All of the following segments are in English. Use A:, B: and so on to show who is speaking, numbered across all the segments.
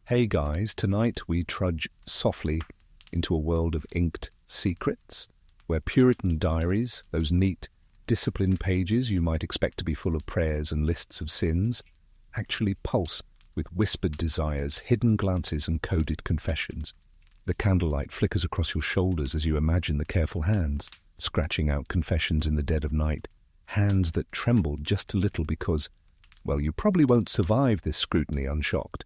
A: Hey guys, tonight we trudge softly into a world of inked secrets, where Puritan Diaries, those neat, disciplined pages you might expect to be full of prayers and lists of sins, actually pulse with whispered desires, hidden glances and coded confessions. The candlelight flickers across your shoulders as you imagine the careful hands, scratching out confessions in the dead of night, hands that tremble just a little because, well, you probably won't survive this scrutiny unshocked.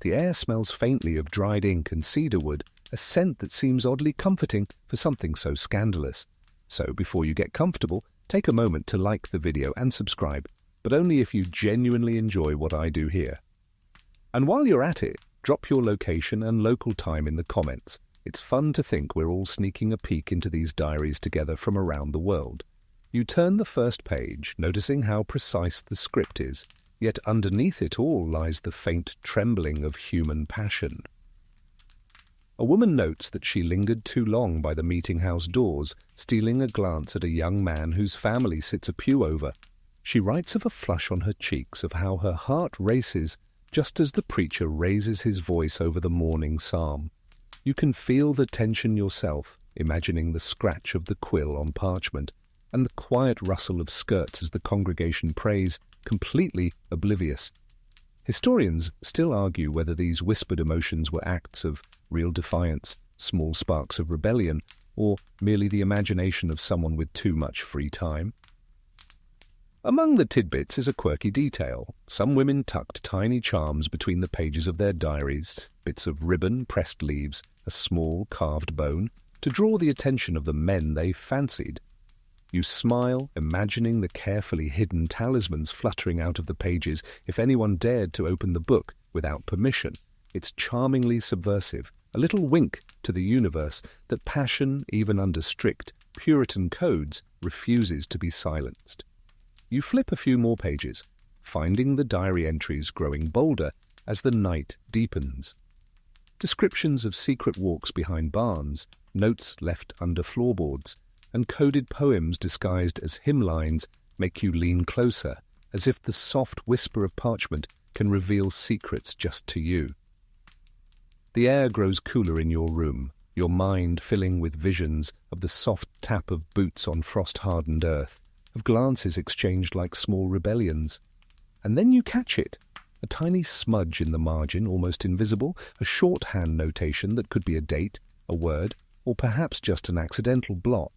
A: The air smells faintly of dried ink and cedarwood, a scent that seems oddly comforting for something so scandalous. So before you get comfortable, take a moment to like the video and subscribe, but only if you genuinely enjoy what I do here. And while you're at it, drop your location and local time in the comments. It's fun to think we're all sneaking a peek into these diaries together from around the world. You turn the first page, noticing how precise the script is, yet underneath it all lies the faint trembling of human passion. A woman notes that she lingered too long by the meeting house doors, stealing a glance at a young man whose family sits a pew over. She writes of a flush on her cheeks, of how her heart races just as the preacher raises his voice over the morning psalm. You can feel the tension yourself, imagining the scratch of the quill on parchment and the quiet rustle of skirts as the congregation prays, completely oblivious. Historians still argue whether these whispered emotions were acts of real defiance, small sparks of rebellion, or merely the imagination of someone with too much free time. Among the tidbits is a quirky detail. Some women tucked tiny charms between the pages of their diaries, bits of ribbon, pressed leaves, a small carved bone, to draw the attention of the men they fancied. You smile, imagining the carefully hidden talismans fluttering out of the pages if anyone dared to open the book without permission. It's charmingly subversive, a little wink to the universe that passion, even under strict Puritan codes, refuses to be silenced. You flip a few more pages, finding the diary entries growing bolder as the night deepens. Descriptions of secret walks behind barns, notes left under floorboards, and coded poems disguised as hymn lines make you lean closer, as if the soft whisper of parchment can reveal secrets just to you. The air grows cooler in your room, your mind filling with visions of the soft tap of boots on frost-hardened earth, of glances exchanged like small rebellions. And then you catch it, a tiny smudge in the margin, almost invisible, a shorthand notation that could be a date, a word, or perhaps just an accidental blot.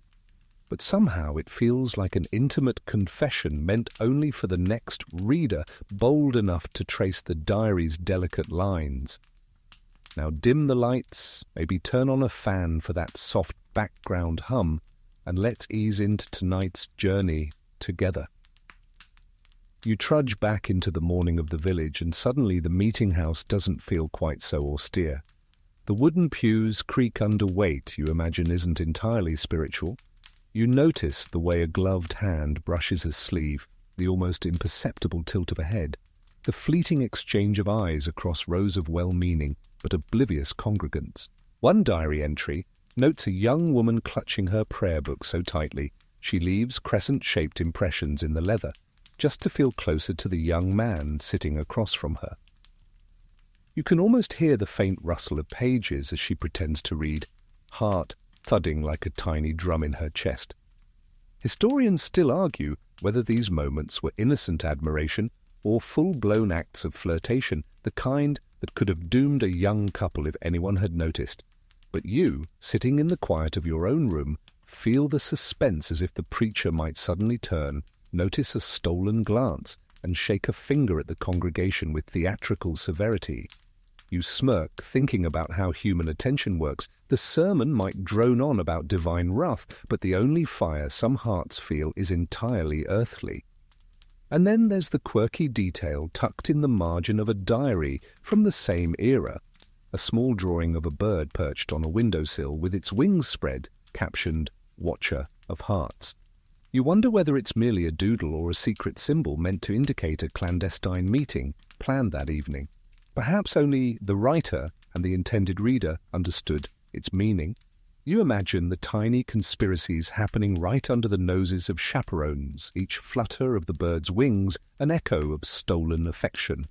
A: But somehow it feels like an intimate confession meant only for the next reader bold enough to trace the diary's delicate lines. Now dim the lights, maybe turn on a fan for that soft background hum, and let's ease into tonight's journey together. You trudge back into the morning of the village, and suddenly the meeting house doesn't feel quite so austere. The wooden pews creak under weight you imagine isn't entirely spiritual. You notice the way a gloved hand brushes a sleeve, the almost imperceptible tilt of a head, the fleeting exchange of eyes across rows of well-meaning but oblivious congregants. One diary entry notes a young woman clutching her prayer book so tightly she leaves crescent-shaped impressions in the leather, just to feel closer to the young man sitting across from her. You can almost hear the faint rustle of pages as she pretends to read, heart thudding like a tiny drum in her chest. Historians still argue whether these moments were innocent admiration or full-blown acts of flirtation, the kind that could have doomed a young couple if anyone had noticed. But you, sitting in the quiet of your own room, feel the suspense as if the preacher might suddenly turn, notice a stolen glance, and shake a finger at the congregation with theatrical severity. You smirk, thinking about how human attention works. The sermon might drone on about divine wrath, but the only fire some hearts feel is entirely earthly. And then there's the quirky detail tucked in the margin of a diary from the same era, a small drawing of a bird perched on a windowsill with its wings spread, captioned, "Watcher of Hearts." You wonder whether it's merely a doodle or a secret symbol meant to indicate a clandestine meeting planned that evening. Perhaps only the writer and the intended reader understood its meaning. You imagine the tiny conspiracies happening right under the noses of chaperones, each flutter of the bird's wings an echo of stolen affection.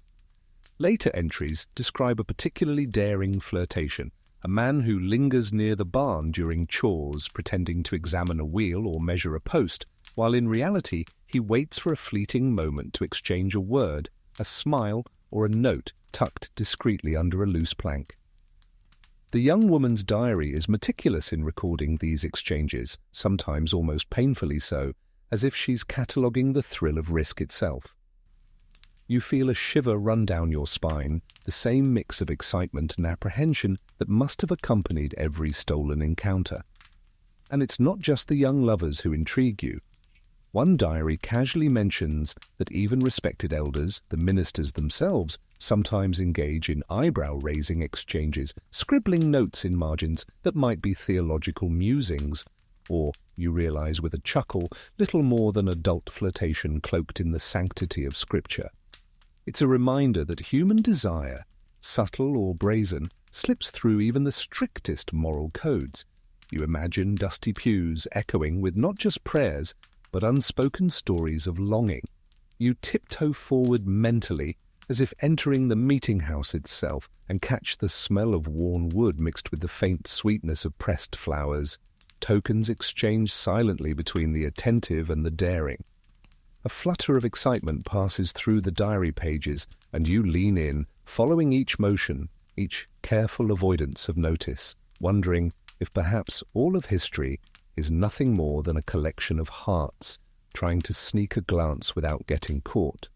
A: Later entries describe a particularly daring flirtation, a man who lingers near the barn during chores pretending to examine a wheel or measure a post, while in reality he waits for a fleeting moment to exchange a word, a smile, or a note tucked discreetly under a loose plank. The young woman's diary is meticulous in recording these exchanges, sometimes almost painfully so, as if she's cataloguing the thrill of risk itself. You feel a shiver run down your spine, the same mix of excitement and apprehension that must have accompanied every stolen encounter. And it's not just the young lovers who intrigue you. One diary casually mentions that even respected elders, the ministers themselves, sometimes engage in eyebrow-raising exchanges, scribbling notes in margins that might be theological musings, or, you realize with a chuckle, little more than adult flirtation cloaked in the sanctity of Scripture. It's a reminder that human desire, subtle or brazen, slips through even the strictest moral codes. You imagine dusty pews echoing with not just prayers, but unspoken stories of longing. You tiptoe forward mentally, as if entering the meeting house itself, and catch the smell of worn wood mixed with the faint sweetness of pressed flowers, tokens exchanged silently between the attentive and the daring. A flutter of excitement passes through the diary pages, and you lean in, following each motion, each careful avoidance of notice, wondering if perhaps all of history is nothing more than a collection of hearts trying to sneak a glance without getting caught.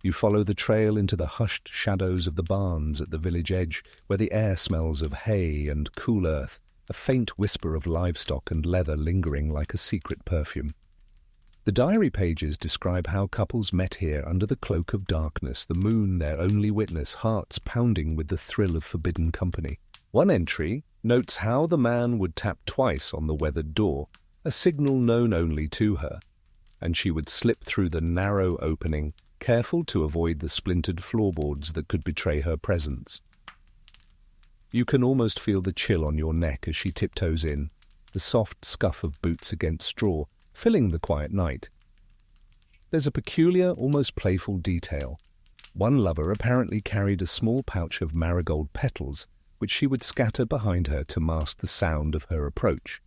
A: You follow the trail into the hushed shadows of the barns at the village edge, where the air smells of hay and cool earth, a faint whisper of livestock and leather lingering like a secret perfume. The diary pages describe how couples met here under the cloak of darkness, the moon their only witness, hearts pounding with the thrill of forbidden company. One entry notes how the man would tap twice on the weathered door, a signal known only to her, and she would slip through the narrow opening, careful to avoid the splintered floorboards that could betray her presence. You can almost feel the chill on your neck as she tiptoes in, the soft scuff of boots against straw, filling the quiet night. There's a peculiar, almost playful detail. One lover apparently carried a small pouch of marigold petals, which she would scatter behind her to mask the sound of her approach.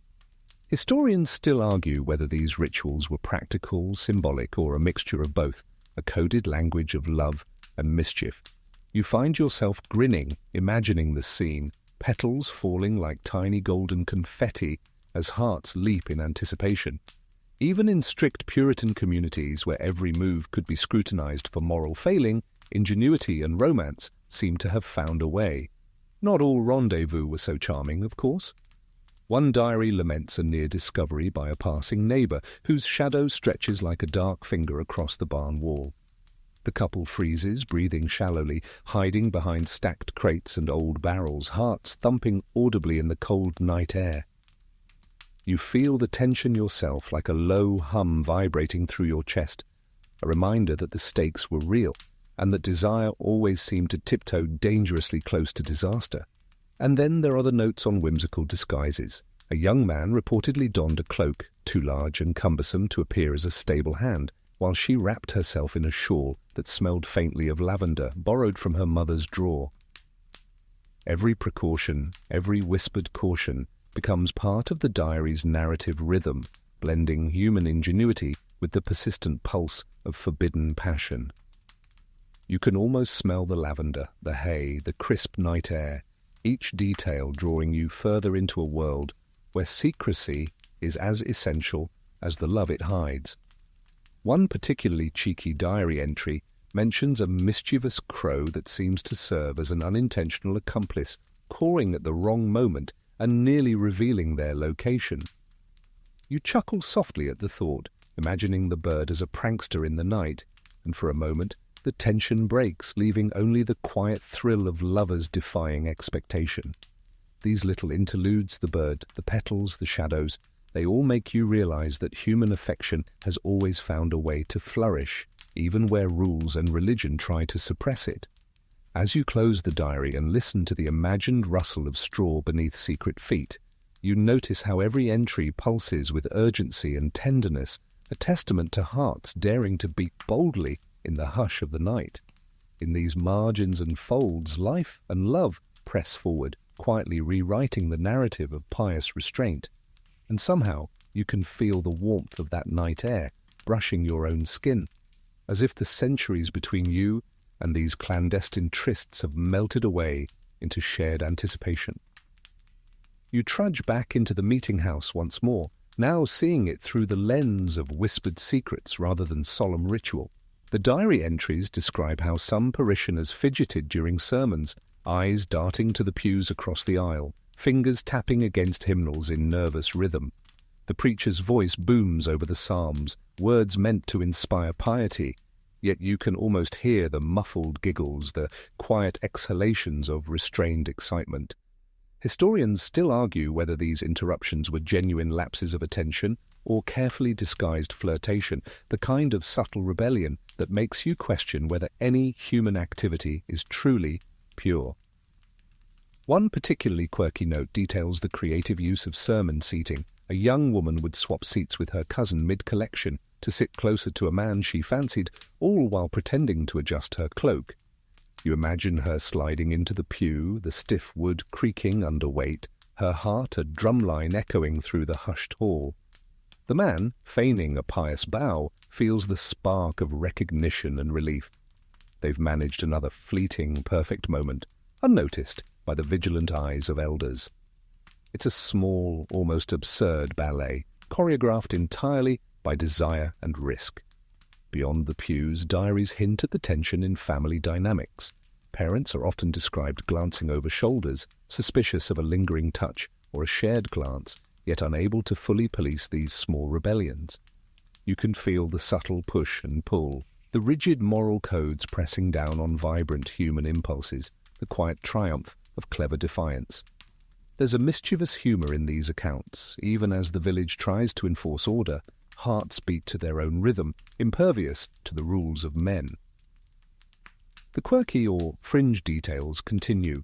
A: Historians still argue whether these rituals were practical, symbolic, or a mixture of both, a coded language of love and mischief. You find yourself grinning, imagining the scene, petals falling like tiny golden confetti as hearts leap in anticipation. Even in strict Puritan communities where every move could be scrutinized for moral failing, ingenuity and romance seemed to have found a way. Not all rendezvous were so charming, of course. One diary laments a near discovery by a passing neighbor whose shadow stretches like a dark finger across the barn wall. The couple freezes, breathing shallowly, hiding behind stacked crates and old barrels, hearts thumping audibly in the cold night air. You feel the tension yourself, like a low hum vibrating through your chest, a reminder that the stakes were real, and that desire always seemed to tiptoe dangerously close to disaster. And then there are the notes on whimsical disguises. A young man reportedly donned a cloak, too large and cumbersome to appear as a stable hand, while she wrapped herself in a shawl that smelled faintly of lavender, borrowed from her mother's drawer. Every precaution, every whispered caution, becomes part of the diary's narrative rhythm, blending human ingenuity with the persistent pulse of forbidden passion. You can almost smell the lavender, the hay, the crisp night air, each detail drawing you further into a world where secrecy is as essential as the love it hides. One particularly cheeky diary entry mentions a mischievous crow that seems to serve as an unintentional accomplice, cawing at the wrong moment and nearly revealing their location. You chuckle softly at the thought, imagining the bird as a prankster in the night, and for a moment the tension breaks, leaving only the quiet thrill of lovers defying expectation. These little interludes, the bird, the petals, the shadows, they all make you realize that human affection has always found a way to flourish, even where rules and religion try to suppress it. As you close the diary and listen to the imagined rustle of straw beneath secret feet, you notice how every entry pulses with urgency and tenderness, a testament to hearts daring to beat boldly in the hush of the night. In these margins and folds, life and love press forward, quietly rewriting the narrative of pious restraint. And somehow you can feel the warmth of that night air brushing your own skin, as if the centuries between you and these clandestine trysts have melted away into shared anticipation. You trudge back into the meeting house once more, now seeing it through the lens of whispered secrets rather than solemn ritual. The diary entries describe how some parishioners fidgeted during sermons, eyes darting to the pews across the aisle, fingers tapping against hymnals in nervous rhythm. The preacher's voice booms over the psalms, words meant to inspire piety, yet you can almost hear the muffled giggles, the quiet exhalations of restrained excitement. Historians still argue whether these interruptions were genuine lapses of attention or carefully disguised flirtation, the kind of subtle rebellion that makes you question whether any human activity is truly pure. One particularly quirky note details the creative use of sermon seating. A young woman would swap seats with her cousin mid-collection to sit closer to a man she fancied, all while pretending to adjust her cloak. You imagine her sliding into the pew, the stiff wood creaking under weight, her heart a drumline echoing through the hushed hall. The man, feigning a pious bow, feels the spark of recognition and relief. They've managed another fleeting, perfect moment, unnoticed by the vigilant eyes of elders. It's a small, almost absurd ballet, choreographed entirely by desire and risk. Beyond the pews, diaries hint at the tension in family dynamics. Parents are often described glancing over shoulders, suspicious of a lingering touch or a shared glance, yet unable to fully police these small rebellions. You can feel the subtle push and pull, the rigid moral codes pressing down on vibrant human impulses, the quiet triumph of clever defiance. There's a mischievous humour in these accounts, even as the village tries to enforce order. Hearts beat to their own rhythm, impervious to the rules of men. The quirky or fringe details continue.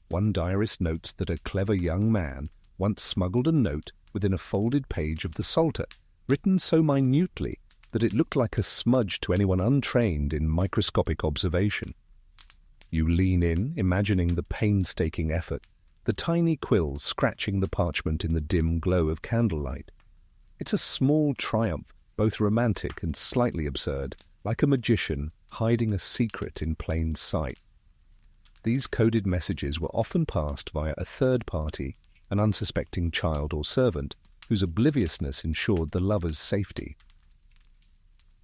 A: One diarist notes that a clever young man once smuggled a note within a folded page of the Psalter, written so minutely that it looked like a smudge to anyone untrained in microscopic observation. You lean in, imagining the painstaking effort, the tiny quills scratching the parchment in the dim glow of candlelight. It's a small triumph, both romantic and slightly absurd, like a magician hiding a secret in plain sight. These coded messages were often passed via a third party, an unsuspecting child or servant, whose obliviousness ensured the lover's safety.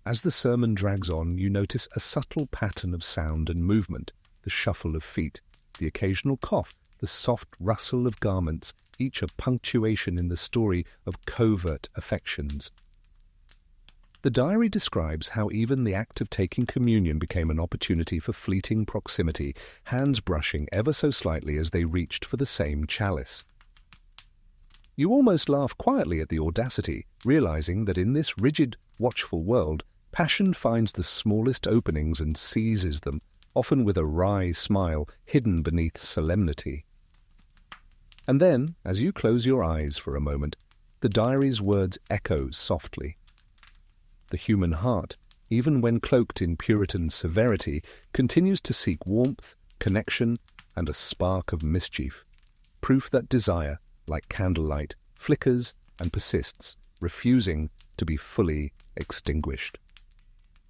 A: As the sermon drags on, you notice a subtle pattern of sound and movement, the shuffle of feet, the occasional cough, the soft rustle of garments, each a punctuation in the story of covert affections. The diary describes how even the act of taking communion became an opportunity for fleeting proximity, hands brushing ever so slightly as they reached for the same chalice. You almost laugh quietly at the audacity, realizing that in this rigid, watchful world, passion finds the smallest openings and seizes them, often with a wry smile hidden beneath solemnity. And then, as you close your eyes for a moment, the diary's words echo softly. The human heart, even when cloaked in Puritan severity, continues to seek warmth, connection, and a spark of mischief. Proof that desire, like candlelight, flickers and persists, refusing to be fully extinguished.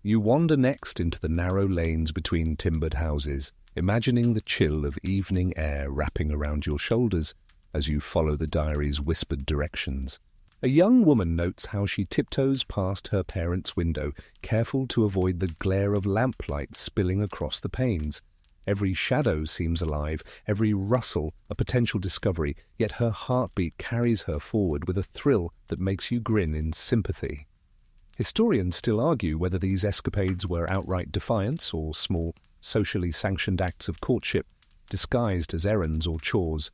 A: You wander next into the narrow lanes between timbered houses, imagining the chill of evening air wrapping around your shoulders as you follow the diary's whispered directions. A young woman notes how she tiptoes past her parents' window, careful to avoid the glare of lamplight spilling across the panes. Every shadow seems alive, every rustle a potential discovery, yet her heartbeat carries her forward with a thrill that makes you grin in sympathy. Historians still argue whether these escapades were outright defiance or small, socially sanctioned acts of courtship, disguised as errands or chores.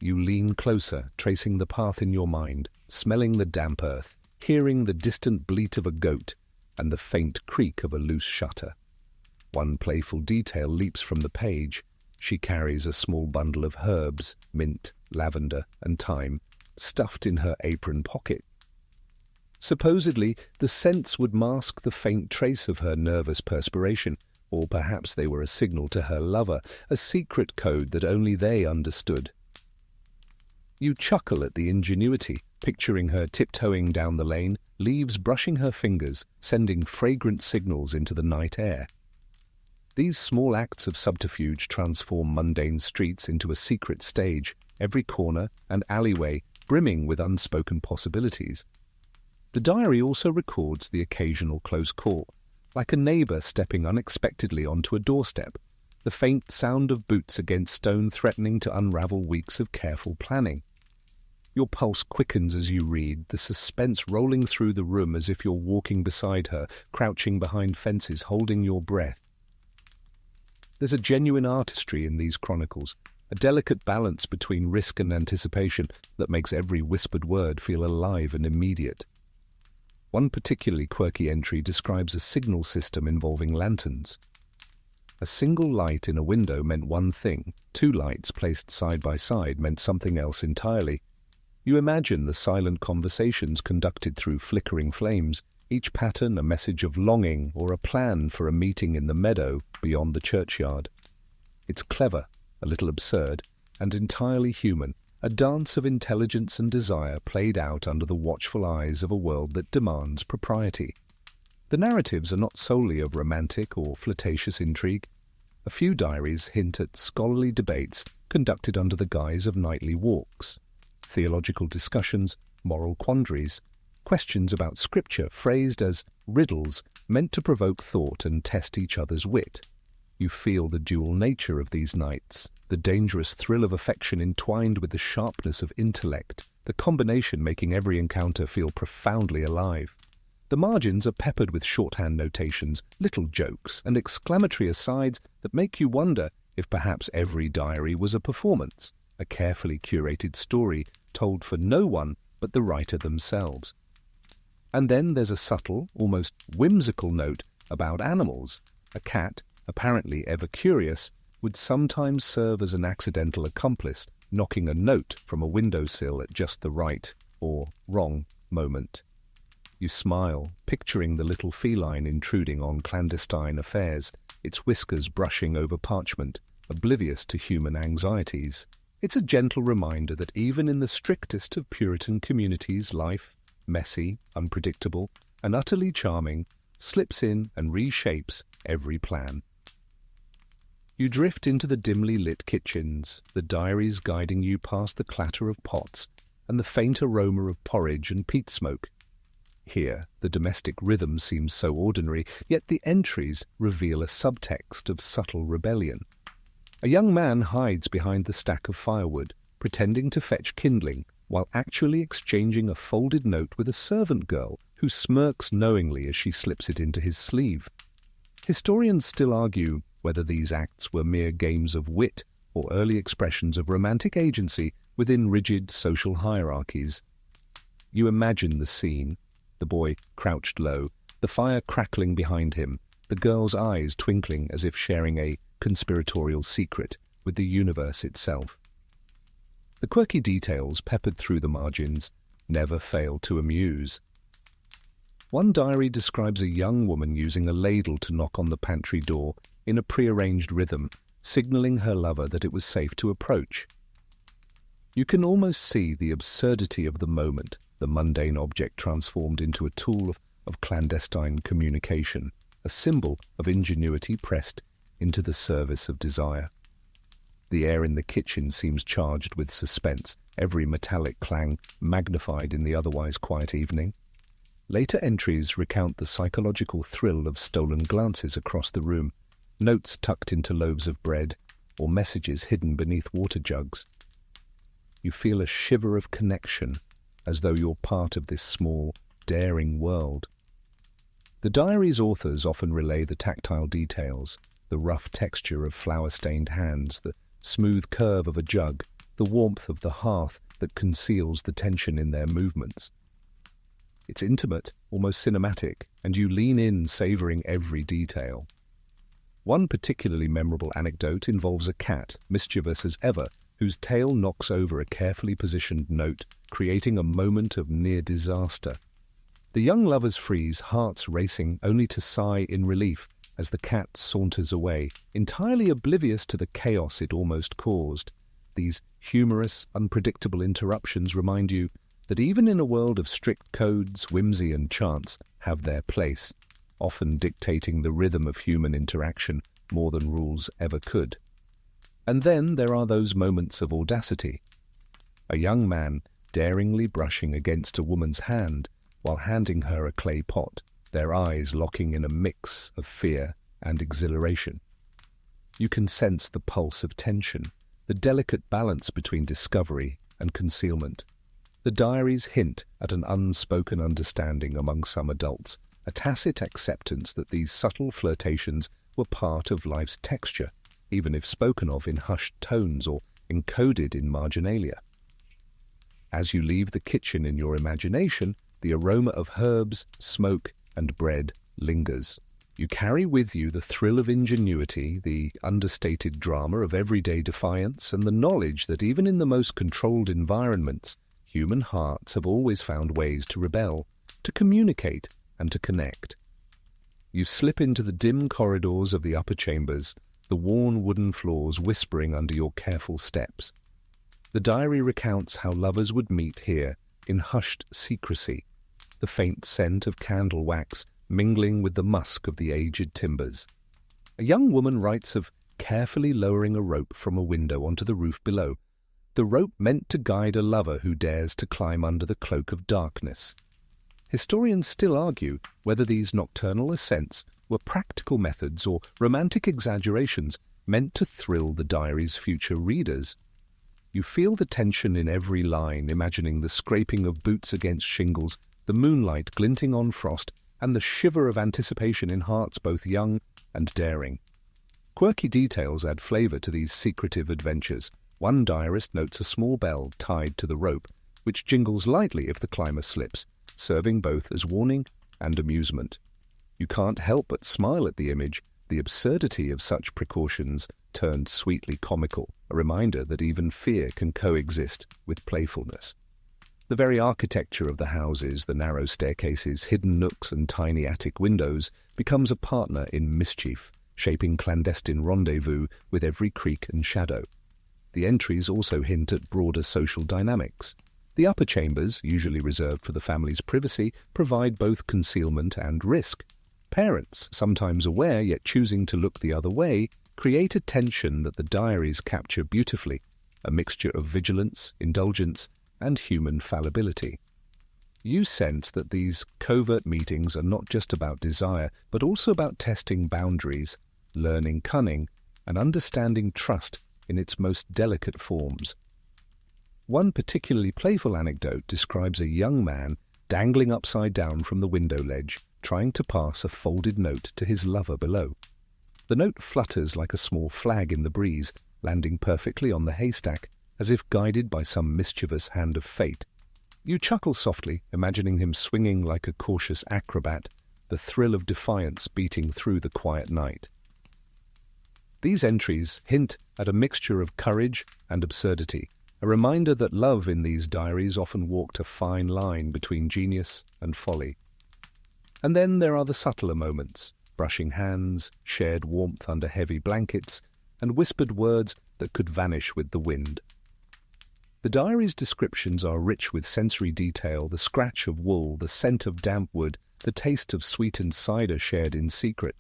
A: You lean closer, tracing the path in your mind, smelling the damp earth, hearing the distant bleat of a goat and the faint creak of a loose shutter. One playful detail leaps from the page. She carries a small bundle of herbs, mint, lavender, and thyme, stuffed in her apron pocket. Supposedly, the scents would mask the faint trace of her nervous perspiration, Or perhaps they were a signal to her lover, a secret code that only they understood. You chuckle at the ingenuity, picturing her tiptoeing down the lane, leaves brushing her fingers, sending fragrant signals into the night air. These small acts of subterfuge transform mundane streets into a secret stage, every corner and alleyway brimming with unspoken possibilities. The diary also records the occasional close call, like a neighbour stepping unexpectedly onto a doorstep, the faint sound of boots against stone threatening to unravel weeks of careful planning. Your pulse quickens as you read, the suspense rolling through the room as if you're walking beside her, crouching behind fences, holding your breath. There's a genuine artistry in these chronicles, a delicate balance between risk and anticipation that makes every whispered word feel alive and immediate. One particularly quirky entry describes a signal system involving lanterns. A single light in a window meant one thing, two lights placed side by side meant something else entirely. You imagine the silent conversations conducted through flickering flames, each pattern a message of longing or a plan for a meeting in the meadow beyond the churchyard. It's clever, a little absurd, and entirely human, a dance of intelligence and desire played out under the watchful eyes of a world that demands propriety. The narratives are not solely of romantic or flirtatious intrigue. A few diaries hint at scholarly debates conducted under the guise of nightly walks, theological discussions, moral quandaries, questions about scripture phrased as riddles meant to provoke thought and test each other's wit. You feel the dual nature of these nights, the dangerous thrill of affection entwined with the sharpness of intellect, the combination making every encounter feel profoundly alive. The margins are peppered with shorthand notations, little jokes, and exclamatory asides that make you wonder if perhaps every diary was a performance, a carefully curated story told for no one but the writer themselves. And then there's a subtle, almost whimsical note about animals. A cat, apparently ever curious, would sometimes serve as an accidental accomplice, knocking a note from a windowsill at just the right, or wrong, moment. You smile, picturing the little feline intruding on clandestine affairs, its whiskers brushing over parchment, oblivious to human anxieties. It's a gentle reminder that even in the strictest of Puritan communities, life, messy, unpredictable, and utterly charming, slips in and reshapes every plan. You drift into the dimly lit kitchens, the diaries guiding you past the clatter of pots and the faint aroma of porridge and peat smoke. Here, the domestic rhythm seems so ordinary, yet the entries reveal a subtext of subtle rebellion. A young man hides behind the stack of firewood, pretending to fetch kindling, while actually exchanging a folded note with a servant girl who smirks knowingly as she slips it into his sleeve. Historians still argue whether these acts were mere games of wit or early expressions of romantic agency within rigid social hierarchies. You imagine the scene, the boy crouched low, the fire crackling behind him, the girl's eyes twinkling as if sharing a conspiratorial secret with the universe itself. The quirky details peppered through the margins never fail to amuse. One diary describes a young woman using a ladle to knock on the pantry door in a prearranged rhythm, signaling her lover that it was safe to approach. You can almost see the absurdity of the moment, the mundane object transformed into a tool of clandestine communication, a symbol of ingenuity pressed into the service of desire. The air in the kitchen seems charged with suspense, every metallic clang magnified in the otherwise quiet evening. Later entries recount the psychological thrill of stolen glances across the room, notes tucked into loaves of bread, or messages hidden beneath water jugs. You feel a shiver of connection, as though you're part of this small, daring world. The diary's authors often relay the tactile details, the rough texture of flour-stained hands, the smooth curve of a jug, the warmth of the hearth that conceals the tension in their movements. It's intimate, almost cinematic, and you lean in, savouring every detail. One particularly memorable anecdote involves a cat, mischievous as ever, whose tail knocks over a carefully positioned note, creating a moment of near disaster. The young lovers freeze, hearts racing, only to sigh in relief as the cat saunters away, entirely oblivious to the chaos it almost caused. These humorous, unpredictable interruptions remind you that even in a world of strict codes, whimsy and chance have their place, often dictating the rhythm of human interaction more than rules ever could. And then there are those moments of audacity. A young man daringly brushing against a woman's hand while handing her a clay pot, their eyes locking in a mix of fear and exhilaration. You can sense the pulse of tension, the delicate balance between discovery and concealment. The diaries hint at an unspoken understanding among some adults, a tacit acceptance that these subtle flirtations were part of life's texture, even if spoken of in hushed tones or encoded in marginalia. As you leave the kitchen in your imagination, the aroma of herbs, smoke, and bread lingers. You carry with you the thrill of ingenuity, the understated drama of everyday defiance, and the knowledge that even in the most controlled environments, human hearts have always found ways to rebel, to communicate, and to connect. You slip into the dim corridors of the upper chambers, the worn wooden floors whispering under your careful steps. The diary recounts how lovers would meet here in hushed secrecy, the faint scent of candle wax mingling with the musk of the aged timbers. A young woman writes of carefully lowering a rope from a window onto the roof below, the rope meant to guide a lover who dares to climb under the cloak of darkness. Historians still argue whether these nocturnal ascents were practical methods or romantic exaggerations meant to thrill the diary's future readers. You feel the tension in every line, imagining the scraping of boots against shingles, the moonlight glinting on frost, and the shiver of anticipation in hearts both young and daring. Quirky details add flavour to these secretive adventures. One diarist notes a small bell tied to the rope, which jingles lightly if the climber slips, serving both as warning and amusement. You can't help but smile at the image, the absurdity of such precautions turned sweetly comical, a reminder that even fear can coexist with playfulness. The very architecture of the houses, the narrow staircases, hidden nooks and tiny attic windows, becomes a partner in mischief, shaping clandestine rendezvous with every creak and shadow. The entries also hint at broader social dynamics. The upper chambers, usually reserved for the family's privacy, provide both concealment and risk. Parents, sometimes aware yet choosing to look the other way, create a tension that the diaries capture beautifully, a mixture of vigilance, indulgence, and human fallibility. You sense that these covert meetings are not just about desire, but also about testing boundaries, learning cunning, and understanding trust in its most delicate forms. One particularly playful anecdote describes a young man dangling upside down from the window ledge, trying to pass a folded note to his lover below. The note flutters like a small flag in the breeze, landing perfectly on the haystack, as if guided by some mischievous hand of fate. You chuckle softly, imagining him swinging like a cautious acrobat, the thrill of defiance beating through the quiet night. These entries hint at a mixture of courage and absurdity, a reminder that love in these diaries often walked a fine line between genius and folly. And then there are the subtler moments, brushing hands, shared warmth under heavy blankets, and whispered words that could vanish with the wind. The diary's descriptions are rich with sensory detail, the scratch of wool, the scent of damp wood, the taste of sweetened cider shared in secret.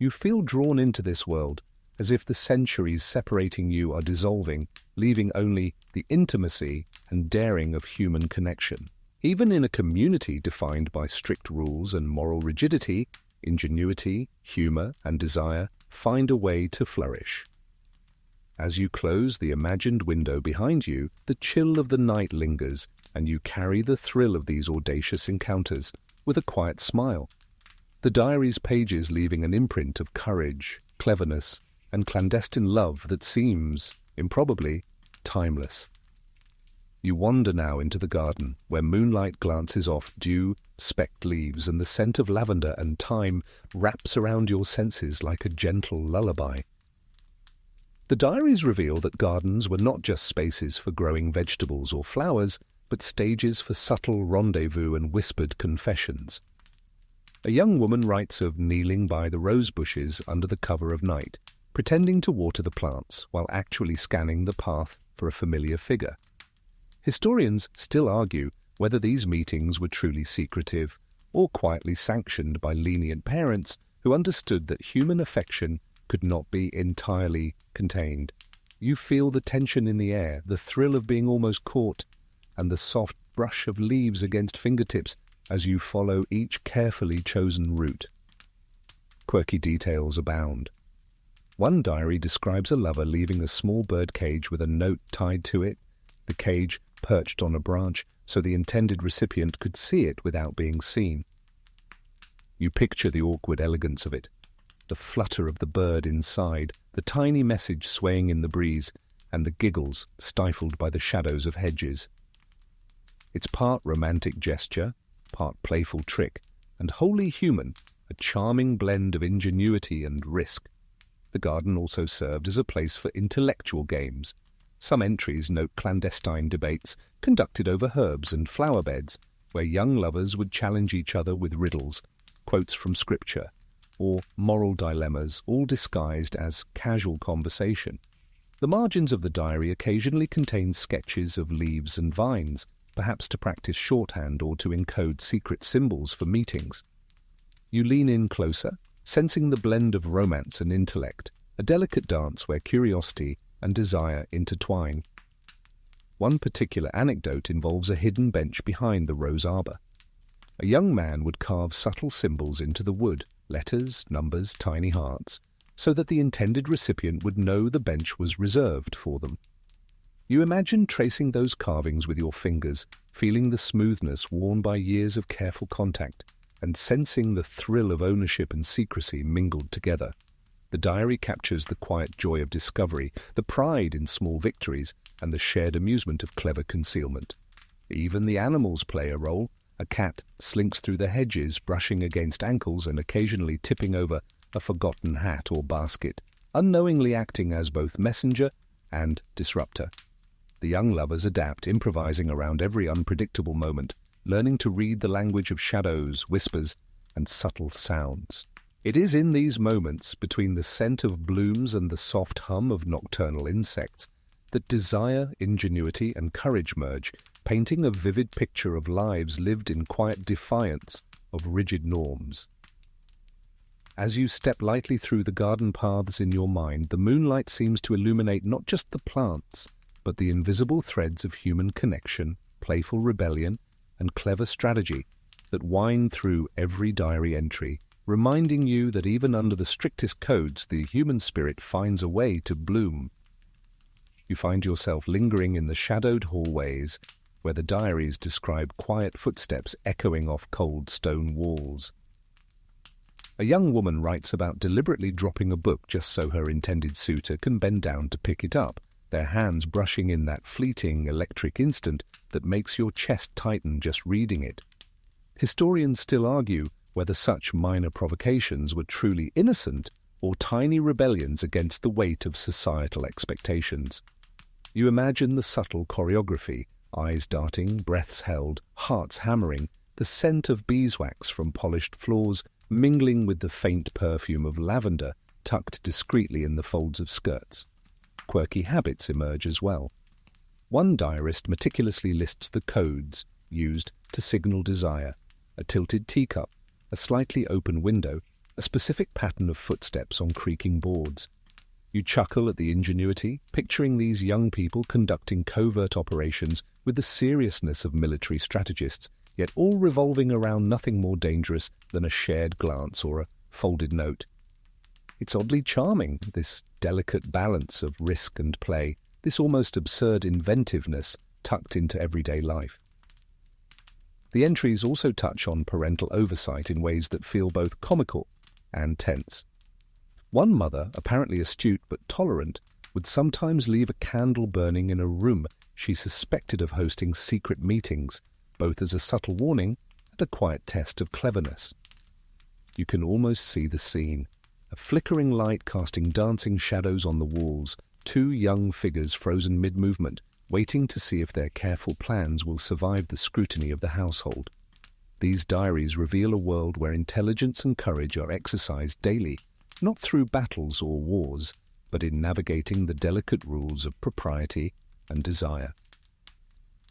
A: You feel drawn into this world, as if the centuries separating you are dissolving, leaving only the intimacy and daring of human connection. Even in a community defined by strict rules and moral rigidity, ingenuity, humour, and desire find a way to flourish. As you close the imagined window behind you, the chill of the night lingers, and you carry the thrill of these audacious encounters with a quiet smile. The diary's pages leaving an imprint of courage, cleverness, and clandestine love that seems, improbably, timeless. You wander now into the garden, where moonlight glances off dew-specked leaves, and the scent of lavender and thyme wraps around your senses like a gentle lullaby. The diaries reveal that gardens were not just spaces for growing vegetables or flowers, but stages for subtle rendezvous and whispered confessions. A young woman writes of kneeling by the rose bushes under the cover of night, pretending to water the plants while actually scanning the path for a familiar figure. Historians still argue whether these meetings were truly secretive or quietly sanctioned by lenient parents who understood that human affection could not be entirely contained. You feel the tension in the air, the thrill of being almost caught, and the soft brush of leaves against fingertips as you follow each carefully chosen route. Quirky details abound. One diary describes a lover leaving a small bird cage with a note tied to it, the cage perched on a branch so the intended recipient could see it without being seen. You picture the awkward elegance of it, the flutter of the bird inside, the tiny message swaying in the breeze, and the giggles stifled by the shadows of hedges. It's part romantic gesture, part playful trick, and wholly human, a charming blend of ingenuity and risk. The garden also served as a place for intellectual games. Some entries note clandestine debates conducted over herbs and flower beds, where young lovers would challenge each other with riddles, quotes from scripture, or moral dilemmas, all disguised as casual conversation. The margins of the diary occasionally contain sketches of leaves and vines, perhaps to practice shorthand or to encode secret symbols for meetings. You lean in closer, sensing the blend of romance and intellect, a delicate dance where curiosity and desire intertwine. One particular anecdote involves a hidden bench behind the rose arbor. A young man would carve subtle symbols into the wood, letters, numbers, tiny hearts, so that the intended recipient would know the bench was reserved for them. You imagine tracing those carvings with your fingers, feeling the smoothness worn by years of careful contact, and sensing the thrill of ownership and secrecy mingled together. The diary captures the quiet joy of discovery, the pride in small victories, and the shared amusement of clever concealment. Even the animals play a role. A cat slinks through the hedges, brushing against ankles and occasionally tipping over a forgotten hat or basket, unknowingly acting as both messenger and disruptor. The young lovers adapt, improvising around every unpredictable moment, learning to read the language of shadows, whispers, and subtle sounds. It is in these moments, between the scent of blooms and the soft hum of nocturnal insects, that desire, ingenuity, and courage merge, painting a vivid picture of lives lived in quiet defiance of rigid norms. As you step lightly through the garden paths in your mind, the moonlight seems to illuminate not just the plants, but the invisible threads of human connection, playful rebellion, and clever strategy that wind through every diary entry, reminding you that even under the strictest codes, the human spirit finds a way to bloom. You find yourself lingering in the shadowed hallways, where the diaries describe quiet footsteps echoing off cold stone walls. A young woman writes about deliberately dropping a book just so her intended suitor can bend down to pick it up, their hands brushing in that fleeting electric instant that makes your chest tighten just reading it. Historians still argue whether such minor provocations were truly innocent or tiny rebellions against the weight of societal expectations. You imagine the subtle choreography, eyes darting, breaths held, hearts hammering, the scent of beeswax from polished floors mingling with the faint perfume of lavender tucked discreetly in the folds of skirts. Quirky habits emerge as well. One diarist meticulously lists the codes used to signal desire: a tilted teacup, a slightly open window, a specific pattern of footsteps on creaking boards. You chuckle at the ingenuity, picturing these young people conducting covert operations with the seriousness of military strategists, yet all revolving around nothing more dangerous than a shared glance or a folded note. It's oddly charming, this delicate balance of risk and play, this almost absurd inventiveness tucked into everyday life. The entries also touch on parental oversight in ways that feel both comical and tense. One mother, apparently astute but tolerant, would sometimes leave a candle burning in a room she suspected of hosting secret meetings, both as a subtle warning and a quiet test of cleverness. You can almost see the scene. A flickering light casting dancing shadows on the walls, two young figures frozen mid-movement, waiting to see if their careful plans will survive the scrutiny of the household. These diaries reveal a world where intelligence and courage are exercised daily, not through battles or wars, but in navigating the delicate rules of propriety and desire.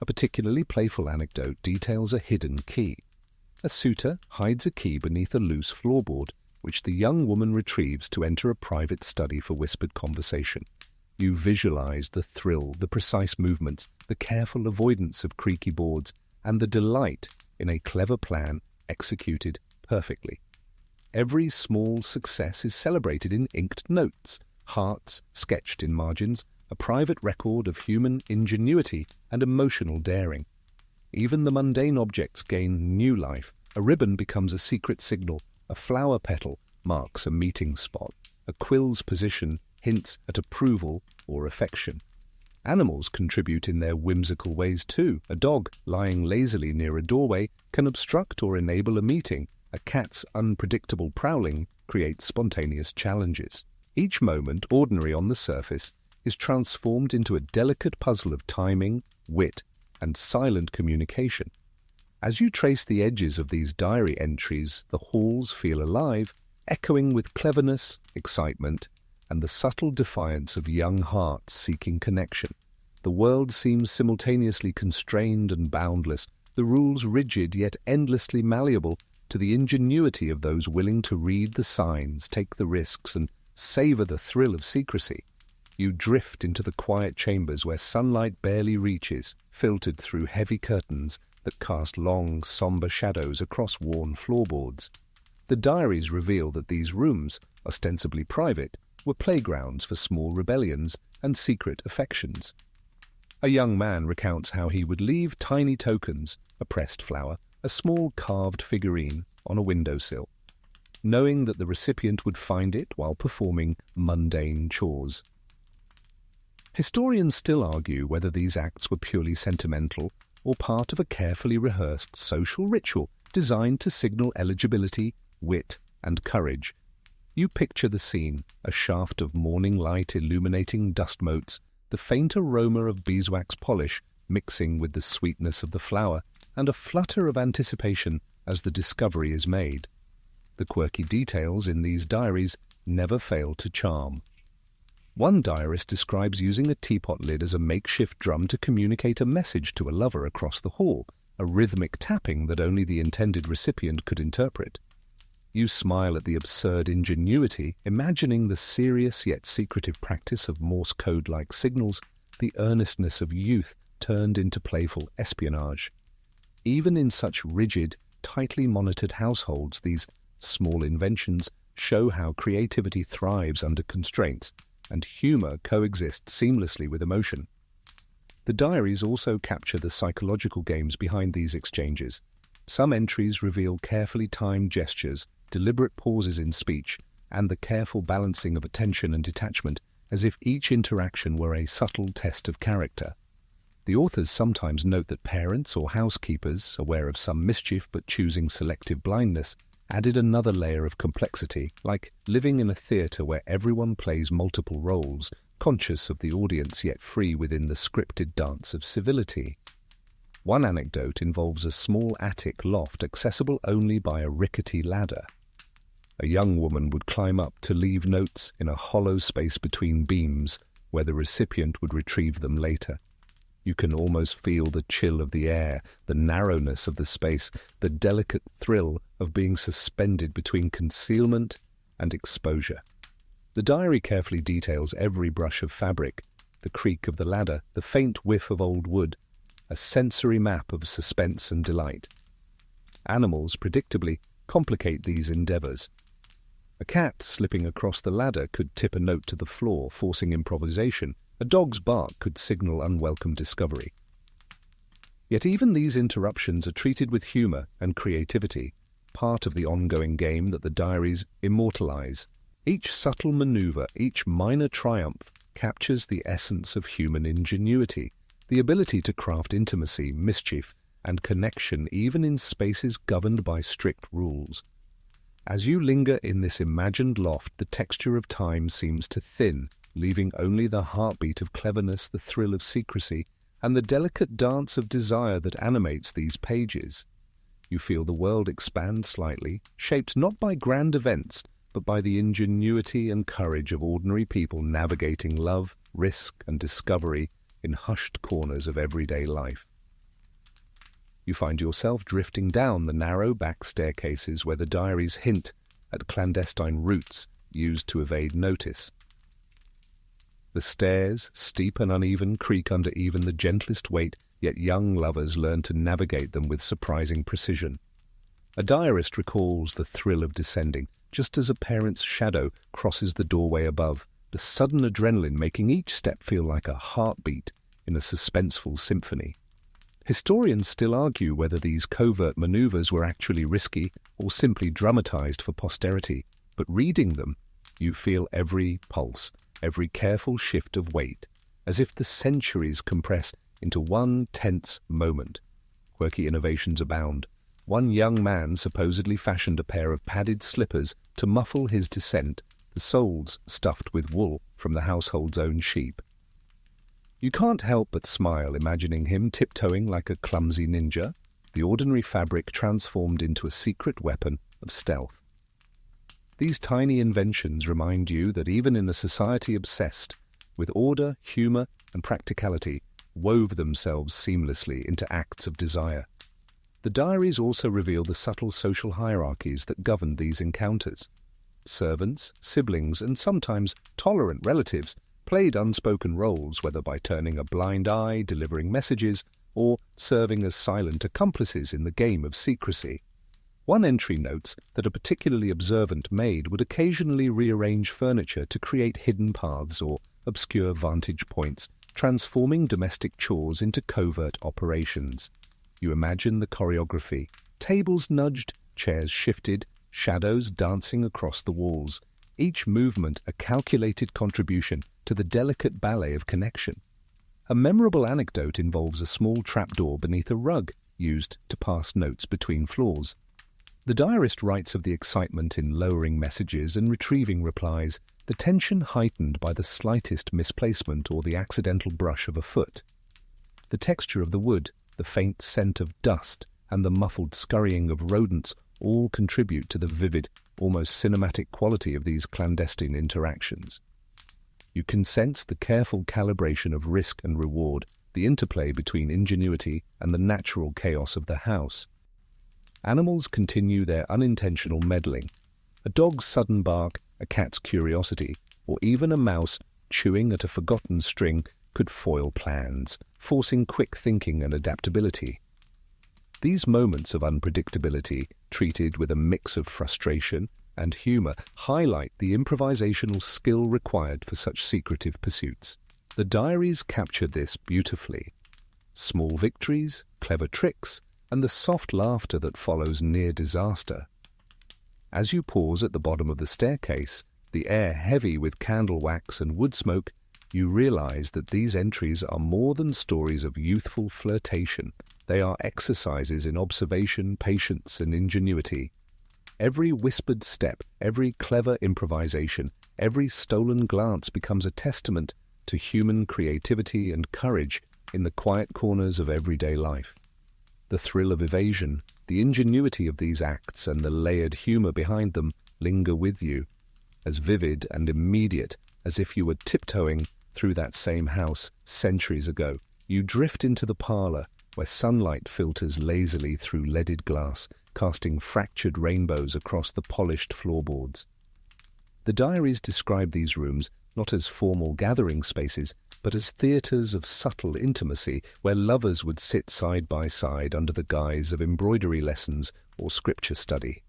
A: A particularly playful anecdote details a hidden key. A suitor hides a key beneath a loose floorboard, which the young woman retrieves to enter a private study for whispered conversation. You visualize the thrill, the precise movements, the careful avoidance of creaky boards, and the delight in a clever plan executed perfectly. Every small success is celebrated in inked notes, hearts sketched in margins, a private record of human ingenuity and emotional daring. Even the mundane objects gain new life. A ribbon becomes a secret signal, a flower petal marks a meeting spot, a quill's position hints at approval or affection. Animals contribute in their whimsical ways too. A dog lying lazily near a doorway can obstruct or enable a meeting. A cat's unpredictable prowling creates spontaneous challenges. Each moment, ordinary on the surface, is transformed into a delicate puzzle of timing, wit, and silent communication. As you trace the edges of these diary entries, the halls feel alive, echoing with cleverness, excitement, and the subtle defiance of young hearts seeking connection. The world seems simultaneously constrained and boundless, the rules rigid yet endlessly malleable, to the ingenuity of those willing to read the signs, take the risks, and savor the thrill of secrecy. You drift into the quiet chambers where sunlight barely reaches, filtered through heavy curtains that cast long, somber shadows across worn floorboards. The diaries reveal that these rooms, ostensibly private, were playgrounds for small rebellions and secret affections. A young man recounts how he would leave tiny tokens, a pressed flower, a small carved figurine, on a windowsill, knowing that the recipient would find it while performing mundane chores. Historians still argue whether these acts were purely sentimental or part of a carefully rehearsed social ritual designed to signal eligibility, wit, and courage. You picture the scene, a shaft of morning light illuminating dust motes, the faint aroma of beeswax polish mixing with the sweetness of the flower, and a flutter of anticipation as the discovery is made. The quirky details in these diaries never fail to charm. One diarist describes using a teapot lid as a makeshift drum to communicate a message to a lover across the hall, a rhythmic tapping that only the intended recipient could interpret. You smile at the absurd ingenuity, imagining the serious yet secretive practice of Morse code-like signals, the earnestness of youth turned into playful espionage. Even in such rigid, tightly monitored households, these small inventions show how creativity thrives under constraints, and humor coexists seamlessly with emotion. The diaries also capture the psychological games behind these exchanges. Some entries reveal carefully timed gestures, deliberate pauses in speech, and the careful balancing of attention and detachment, as if each interaction were a subtle test of character. The authors sometimes note that parents or housekeepers, aware of some mischief but choosing selective blindness, added another layer of complexity, like living in a theatre where everyone plays multiple roles, conscious of the audience yet free within the scripted dance of civility. One anecdote involves a small attic loft accessible only by a rickety ladder. A young woman would climb up to leave notes in a hollow space between beams, where the recipient would retrieve them later. You can almost feel the chill of the air, the narrowness of the space, the delicate thrill of being suspended between concealment and exposure. The diary carefully details every brush of fabric, the creak of the ladder, the faint whiff of old wood, a sensory map of suspense and delight. Animals, predictably, complicate these endeavors. A cat slipping across the ladder could tip a note to the floor, forcing improvisation. A dog's bark could signal unwelcome discovery. Yet even these interruptions are treated with humor and creativity, part of the ongoing game that the diaries immortalize. Each subtle maneuver, each minor triumph, captures the essence of human ingenuity, the ability to craft intimacy, mischief, and connection even in spaces governed by strict rules. As you linger in this imagined loft, the texture of time seems to thin, leaving only the heartbeat of cleverness, the thrill of secrecy, and the delicate dance of desire that animates these pages. you feel the world expand slightly, shaped not by grand events, but by the ingenuity and courage of ordinary people navigating love, risk, and discovery in hushed corners of everyday life. You find yourself drifting down the narrow back staircases where the diaries hint at clandestine routes used to evade notice. The stairs, steep and uneven, creak under even the gentlest weight, yet young lovers learn to navigate them with surprising precision. A diarist recalls the thrill of descending, just as a parent's shadow crosses the doorway above, the sudden adrenaline making each step feel like a heartbeat in a suspenseful symphony. Historians still argue whether these covert maneuvers were actually risky or simply dramatized for posterity, but reading them, you feel every pulse, every careful shift of weight, as if the centuries compress into one tense moment. Quirky innovations abound. One young man supposedly fashioned a pair of padded slippers to muffle his descent, the soles stuffed with wool from the household's own sheep. You can't help but smile imagining him tiptoeing like a clumsy ninja, the ordinary fabric transformed into a secret weapon of stealth. These tiny inventions remind you that even in a society obsessed with order, humor, and practicality, wove themselves seamlessly into acts of desire. The diaries also reveal the subtle social hierarchies that govern these encounters. Servants, siblings, and sometimes tolerant relatives played unspoken roles, whether by turning a blind eye, delivering messages, or serving as silent accomplices in the game of secrecy. One entry notes that a particularly observant maid would occasionally rearrange furniture to create hidden paths or obscure vantage points, transforming domestic chores into covert operations. You imagine the choreography: tables nudged, chairs shifted, shadows dancing across the walls, each movement a calculated contribution to the delicate ballet of connection. A memorable anecdote involves a small trapdoor beneath a rug used to pass notes between floors. The diarist writes of the excitement in lowering messages and retrieving replies, the tension heightened by the slightest misplacement or the accidental brush of a foot. The texture of the wood, the faint scent of dust, and the muffled scurrying of rodents all contribute to the vivid, almost cinematic quality of these clandestine interactions. You can sense the careful calibration of risk and reward, the interplay between ingenuity and the natural chaos of the house. Animals continue their unintentional meddling. A dog's sudden bark, a cat's curiosity, or even a mouse chewing at a forgotten string could foil plans, forcing quick thinking and adaptability. These moments of unpredictability, treated with a mix of frustration and humor, highlight the improvisational skill required for such secretive pursuits. The diaries capture this beautifully. Small victories, clever tricks, and the soft laughter that follows near disaster. As you pause at the bottom of the staircase, the air heavy with candle wax and wood smoke, you realize that these entries are more than stories of youthful flirtation. They are exercises in observation, patience, and ingenuity. Every whispered step, every clever improvisation, every stolen glance becomes a testament to human creativity and courage in the quiet corners of everyday life. The thrill of evasion, the ingenuity of these acts, and the layered humor behind them linger with you, as vivid and immediate as if you were tiptoeing through that same house centuries ago. You drift into the parlor, where sunlight filters lazily through leaded glass, casting fractured rainbows across the polished floorboards. The diaries describe these rooms not as formal gathering spaces, but as theatres of subtle intimacy where lovers would sit side by side under the guise of embroidery lessons or scripture study.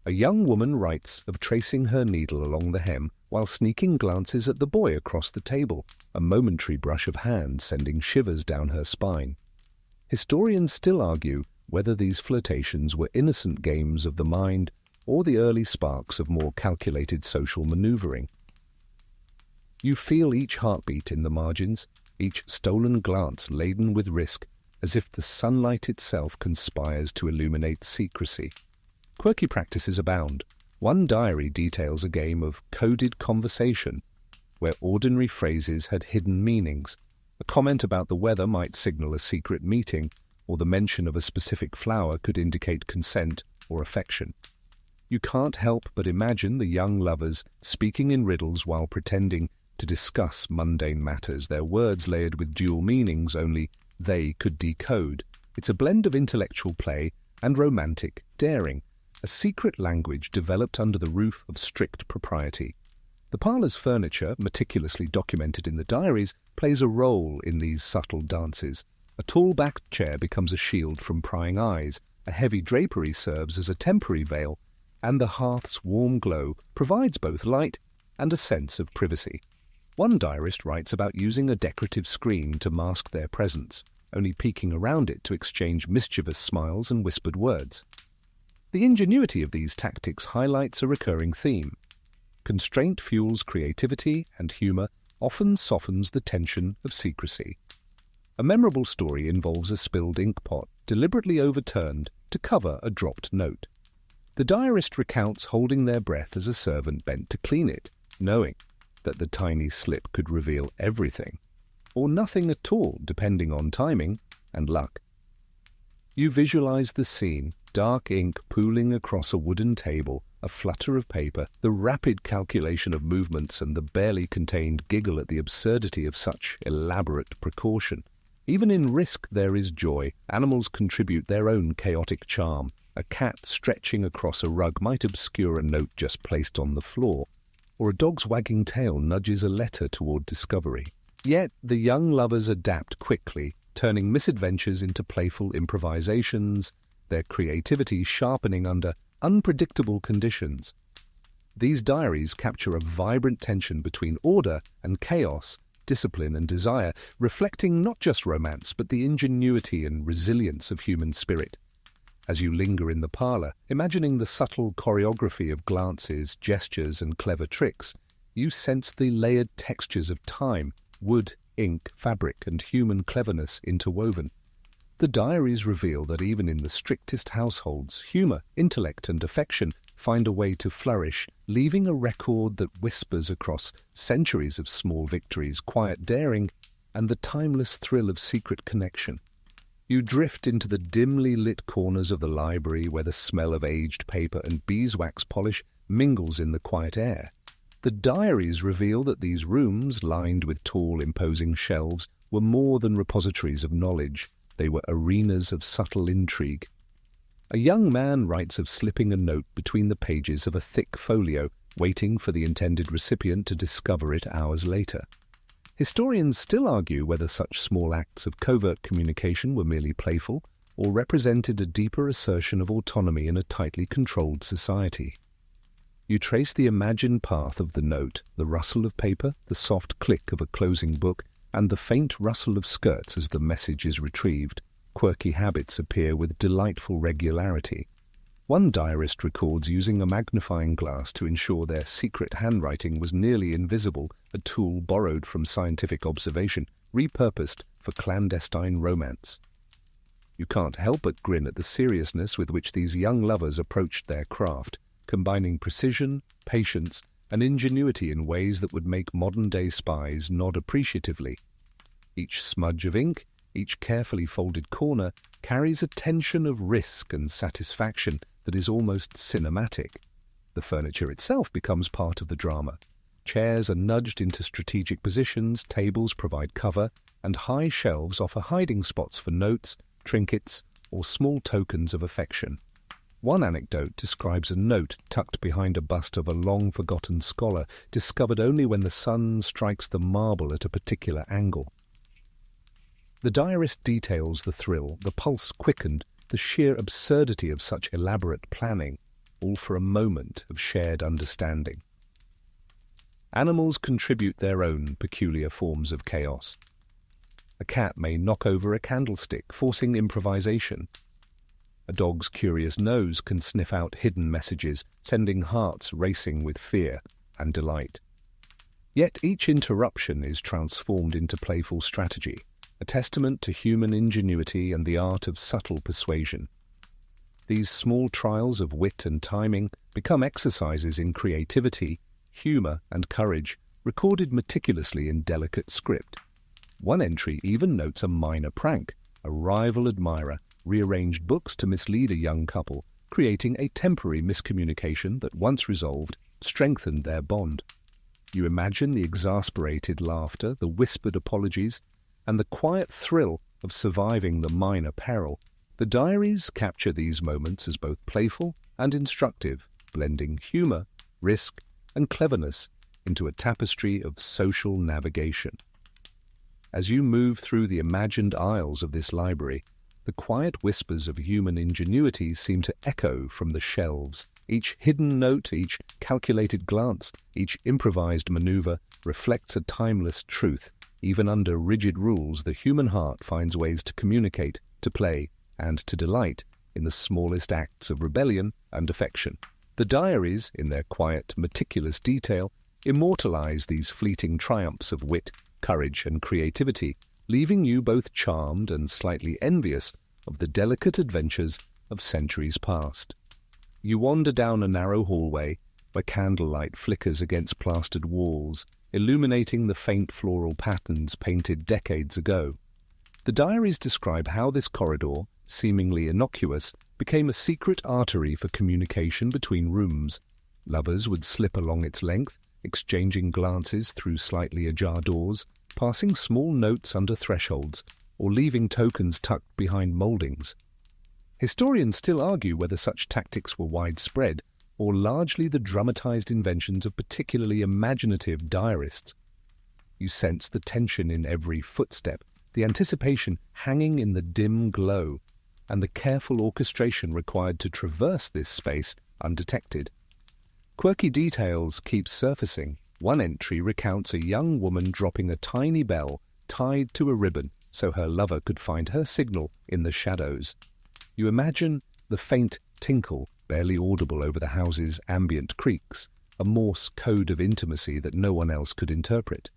A: A young woman writes of tracing her needle along the hem while sneaking glances at the boy across the table, a momentary brush of hand sending shivers down her spine. Historians still argue whether these flirtations were innocent games of the mind or the early sparks of more calculated social maneuvering. You feel each heartbeat in the margins, each stolen glance laden with risk, as if the sunlight itself conspires to illuminate secrecy. Quirky practices abound. One diary details a game of coded conversation, where ordinary phrases had hidden meanings. A comment about the weather might signal a secret meeting, or the mention of a specific flower could indicate consent or affection. You can't help but imagine the young lovers speaking in riddles while pretending to discuss mundane matters, their words layered with dual meanings only they could decode. It's a blend of intellectual play and romantic daring, a secret language developed under the roof of strict propriety. The parlour's furniture, meticulously documented in the diaries, plays a role in these subtle dances. A tall-backed chair becomes a shield from prying eyes, a heavy drapery serves as a temporary veil, and the hearth's warm glow provides both light and a sense of privacy. One diarist writes about using a decorative screen to mask their presence, only peeking around it to exchange mischievous smiles and whispered words. The ingenuity of these tactics highlights a recurring theme. Constraint fuels creativity, and humour often softens the tension of secrecy. A memorable story involves a spilled ink pot deliberately overturned to cover a dropped note. The diarist recounts holding their breath as a servant bent to clean it, knowing that the tiny slip could reveal everything, or nothing at all depending on timing and luck. You visualize the scene, dark ink pooling across a wooden table, a flutter of paper, the rapid calculation of movements, and the barely contained giggle at the absurdity of such elaborate precaution. Even in risk there is joy. Animals contribute their own chaotic charm. A cat stretching across a rug might obscure a note just placed on the floor, or a dog's wagging tail nudges a letter toward discovery. Yet the young lovers adapt quickly, turning misadventures into playful improvisations, their creativity sharpening under unpredictable conditions. These diaries capture a vibrant tension between order and chaos, discipline and desire, reflecting not just romance but the ingenuity and resilience of human spirit. As you linger in the parlour, imagining the subtle choreography of glances, gestures and clever tricks, you sense the layered textures of time, wood, ink, fabric and human cleverness interwoven. The diaries reveal that even in the strictest households, humour, intellect and affection find a way to flourish, leaving a record that whispers across centuries of small victories, quiet daring, and the timeless thrill of secret connection. You drift into the dimly lit corners of the library where the smell of aged paper and beeswax polish mingles in the quiet air. The diaries reveal that these rooms, lined with tall, imposing shelves, were more than repositories of knowledge. They were arenas of subtle intrigue. A young man writes of slipping a note between the pages of a thick folio, waiting for the intended recipient to discover it hours later. Historians still argue whether such small acts of covert communication were merely playful or represented a deeper assertion of autonomy in a tightly controlled society. You trace the imagined path of the note, the rustle of paper, the soft click of a closing book, and the faint rustle of skirts as the message is retrieved. Quirky habits appear with delightful regularity. One diarist records using a magnifying glass to ensure their secret handwriting was nearly invisible, a tool borrowed from scientific observation, repurposed for clandestine romance. You can't help but grin at the seriousness with which these young lovers approached their craft, combining precision, patience, and ingenuity in ways that would make modern-day spies nod appreciatively. Each smudge of ink, each carefully folded corner, carries a tension of risk and satisfaction that is almost cinematic. The furniture itself becomes part of the drama. Chairs are nudged into strategic positions, tables provide cover, and high shelves offer hiding spots for notes, trinkets, or small tokens of affection. One anecdote describes a note tucked behind a bust of a long-forgotten scholar, discovered only when the sun strikes the marble at a particular angle. The diarist details the thrill, the pulse quickened, the sheer absurdity of such elaborate planning, all for a moment of shared understanding. Animals contribute their own peculiar forms of chaos. A cat may knock over a candlestick, forcing improvisation. A dog's curious nose can sniff out hidden messages, sending hearts racing with fear and delight. Yet each interruption is transformed into playful strategy, a testament to human ingenuity and the art of subtle persuasion. These small trials of wit and timing become exercises in creativity, humour and courage, recorded meticulously in delicate script. One entry even notes a minor prank, A rival admirer rearranged books to mislead a young couple, creating a temporary miscommunication that, once resolved, strengthened their bond. You imagine the exasperated laughter, the whispered apologies, and the quiet thrill of surviving the minor peril. The diaries capture these moments as both playful and instructive, blending humor, risk, and cleverness into a tapestry of social navigation. As you move through the imagined aisles of this library, the quiet whispers of human ingenuity seem to echo from the shelves. Each hidden note, each calculated glance, each improvised maneuver reflects a timeless truth. Even under rigid rules, the human heart finds ways to communicate, to play, and to delight in the smallest acts of rebellion and affection. The diaries, in their quiet, meticulous detail, immortalize these fleeting triumphs of wit, courage, and creativity, leaving you both charmed and slightly envious of the delicate adventures of centuries past. You wander down a narrow hallway where candlelight flickers against plastered walls, illuminating the faint floral patterns painted decades ago. The diaries describe how this corridor, seemingly innocuous, became a secret artery for communication between rooms. Lovers would slip along its length, exchanging glances through slightly ajar doors, passing small notes under thresholds, or leaving tokens tucked behind mouldings. Historians still argue whether such tactics were widespread or largely the dramatized inventions of particularly imaginative diarists. You sense the tension in every footstep, the anticipation hanging in the dim glow, and the careful orchestration required to traverse this space undetected. Quirky details keep surfacing. One entry recounts a young woman dropping a tiny bell tied to a ribbon so her lover could find her signal in the shadows. You imagine the faint tinkle, barely audible over the house's ambient creaks, a Morse code of intimacy that no one else could interpret.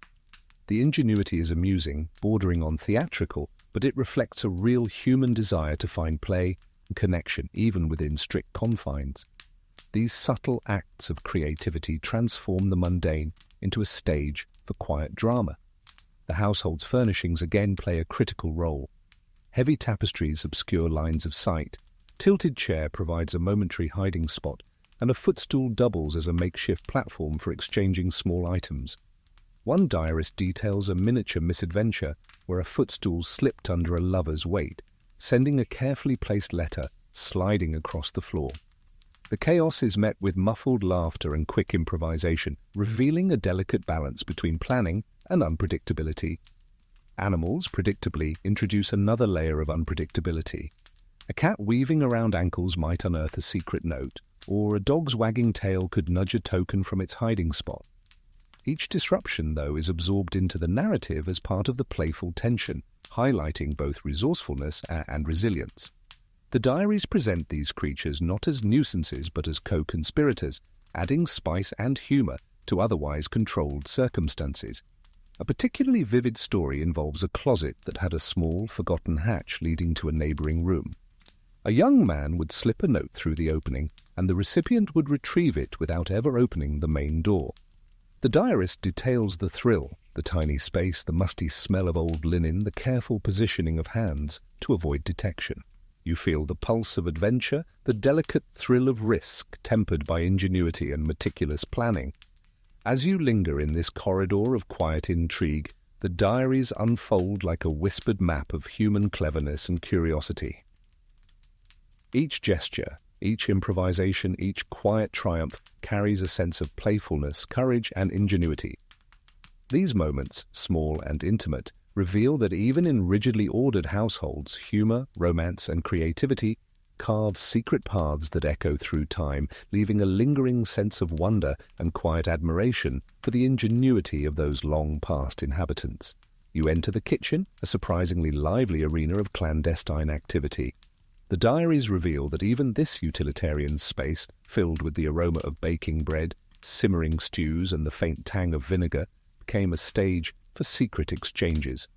A: The ingenuity is amusing, bordering on theatrical, but it reflects a real human desire to find play and connection, even within strict confines. These subtle acts of creativity transform the mundane into a stage for quiet drama. The household's furnishings again play a critical role. Heavy tapestries obscure lines of sight, a tilted chair provides a momentary hiding spot, and a footstool doubles as a makeshift platform for exchanging small items. One diarist details a miniature misadventure where a footstool slipped under a lover's weight, sending a carefully placed letter sliding across the floor. The chaos is met with muffled laughter and quick improvisation, revealing a delicate balance between planning and unpredictability. Animals, predictably, introduce another layer of unpredictability. A cat weaving around ankles might unearth a secret note, or a dog's wagging tail could nudge a token from its hiding spot. Each disruption, though, is absorbed into the narrative as part of the playful tension, highlighting both resourcefulness and resilience. The diaries present these creatures not as nuisances but as co-conspirators, adding spice and humor to otherwise controlled circumstances. A particularly vivid story involves a closet that had a small, forgotten hatch leading to a neighboring room. A young man would slip a note through the opening, and the recipient would retrieve it without ever opening the main door. The diarist details the thrill, the tiny space, the musty smell of old linen, the careful positioning of hands to avoid detection. You feel the pulse of adventure, the delicate thrill of risk tempered by ingenuity and meticulous planning. As you linger in this corridor of quiet intrigue, the diaries unfold like a whispered map of human cleverness and curiosity. Each gesture, each improvisation, each quiet triumph carries a sense of playfulness, courage, and ingenuity. These moments, small and intimate, reveal that even in rigidly ordered households, humor, romance, and creativity carve secret paths that echo through time, leaving a lingering sense of wonder and quiet admiration for the ingenuity of those long-past inhabitants. You enter the kitchen, a surprisingly lively arena of clandestine activity. The diaries reveal that even this utilitarian space, filled with the aroma of baking bread, simmering stews, and the faint tang of vinegar, became a stage for secret exchanges.